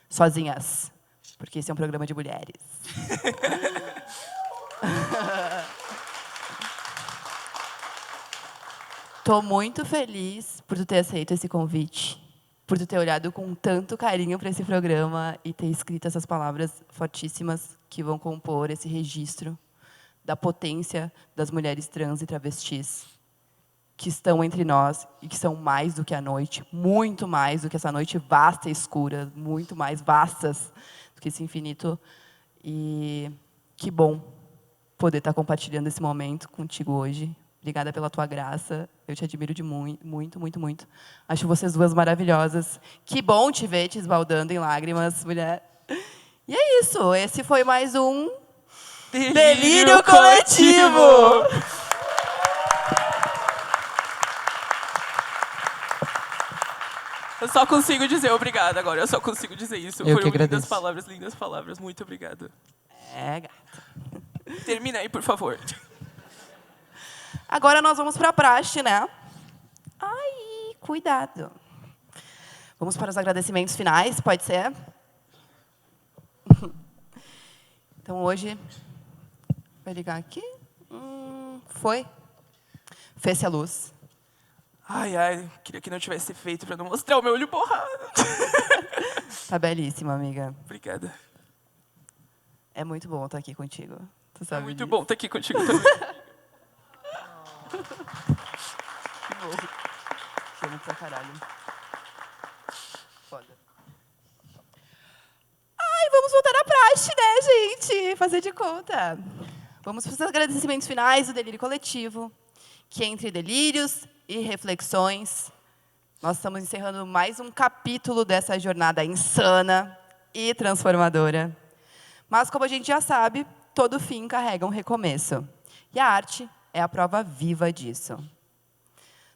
Sozinhas. Porque esse é um programa de mulheres. Tô muito feliz por tu ter aceito esse convite. Por tu ter olhado com tanto carinho para esse programa e ter escrito essas palavras fortíssimas que vão compor esse registro da potência das mulheres trans e travestis que estão entre nós e que são mais do que a noite, muito mais do que essa noite vasta e escura, muito mais vastas do que esse infinito. E que bom poder estar compartilhando esse momento contigo hoje. Obrigada pela tua graça. Eu te admiro de muito, muito, muito, muito. Acho vocês duas maravilhosas. Que bom te ver te esbaldando em lágrimas, mulher. E é isso. Esse foi mais um Delírio Coletivo.
Eu só consigo dizer obrigada agora. Eu só consigo dizer isso.
Eu que
Foram
agradeço.
lindas palavras. Muito obrigada.
É, gata.
Termina aí, por favor.
Agora nós vamos para a praxe, né? Ai, cuidado. Vamos para os agradecimentos finais, pode ser? Então, hoje... Vai ligar aqui? Foi. Fez-se a luz.
Ai, queria que não tivesse feito pra não mostrar o meu olho borrado.
Tá belíssima, amiga.
Obrigada.
É muito bom estar aqui contigo. Tu sabe
É muito
disso.
bom estar aqui contigo também.
Que bom. Te amo pra caralho. Foda. Ai, vamos voltar à praxe, né, gente? Fazer de conta. Vamos para os agradecimentos finais do Delírio Coletivo, que entre delírios e reflexões, nós estamos encerrando mais um capítulo dessa jornada insana e transformadora. Mas, como a gente já sabe, todo fim carrega um recomeço. E a arte é a prova viva disso.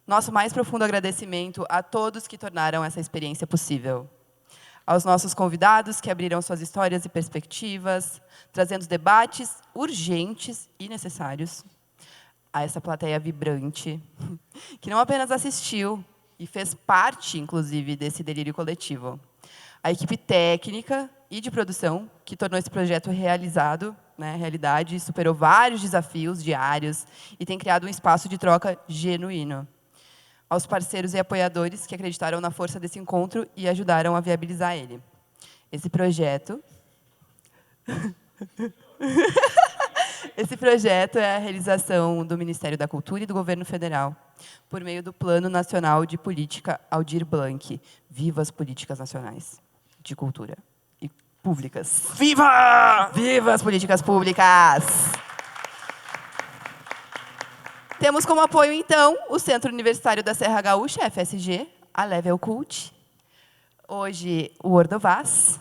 Nosso mais profundo agradecimento a todos que tornaram essa experiência possível. Aos nossos convidados que abriram suas histórias e perspectivas, trazendo debates urgentes e necessários. A essa plateia vibrante, que não apenas assistiu e fez parte, inclusive, desse delírio coletivo. A equipe técnica e de produção, que tornou esse projeto realizado, né, realidade, superou vários desafios diários e tem criado um espaço de troca genuíno. Aos parceiros e apoiadores que acreditaram na força desse encontro e ajudaram a viabilizar ele. Esse projeto... Esse projeto é a realização do Ministério da Cultura e do Governo Federal, por meio do Plano Nacional de Política Aldir Blanc. Viva as políticas nacionais de cultura e públicas.
Viva!
Viva as políticas públicas! Temos como apoio, então, o Centro Universitário da Serra Gaúcha, FSG, a Level Cult, hoje o Ordovás,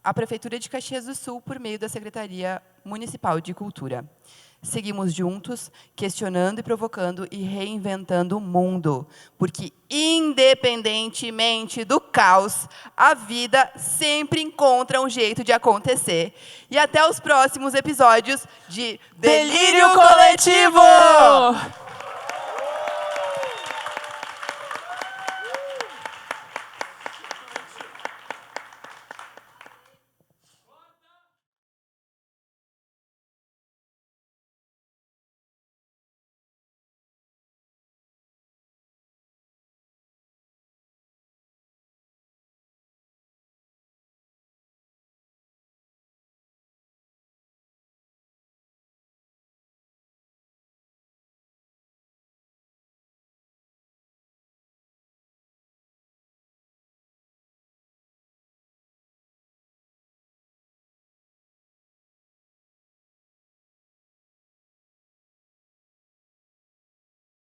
a Prefeitura de Caxias do Sul, por meio da Secretaria Municipal de Cultura. Seguimos juntos, questionando e provocando e reinventando o mundo, porque, independentemente do caos, a vida sempre encontra um jeito de acontecer. E até os próximos episódios de
Delírio Coletivo!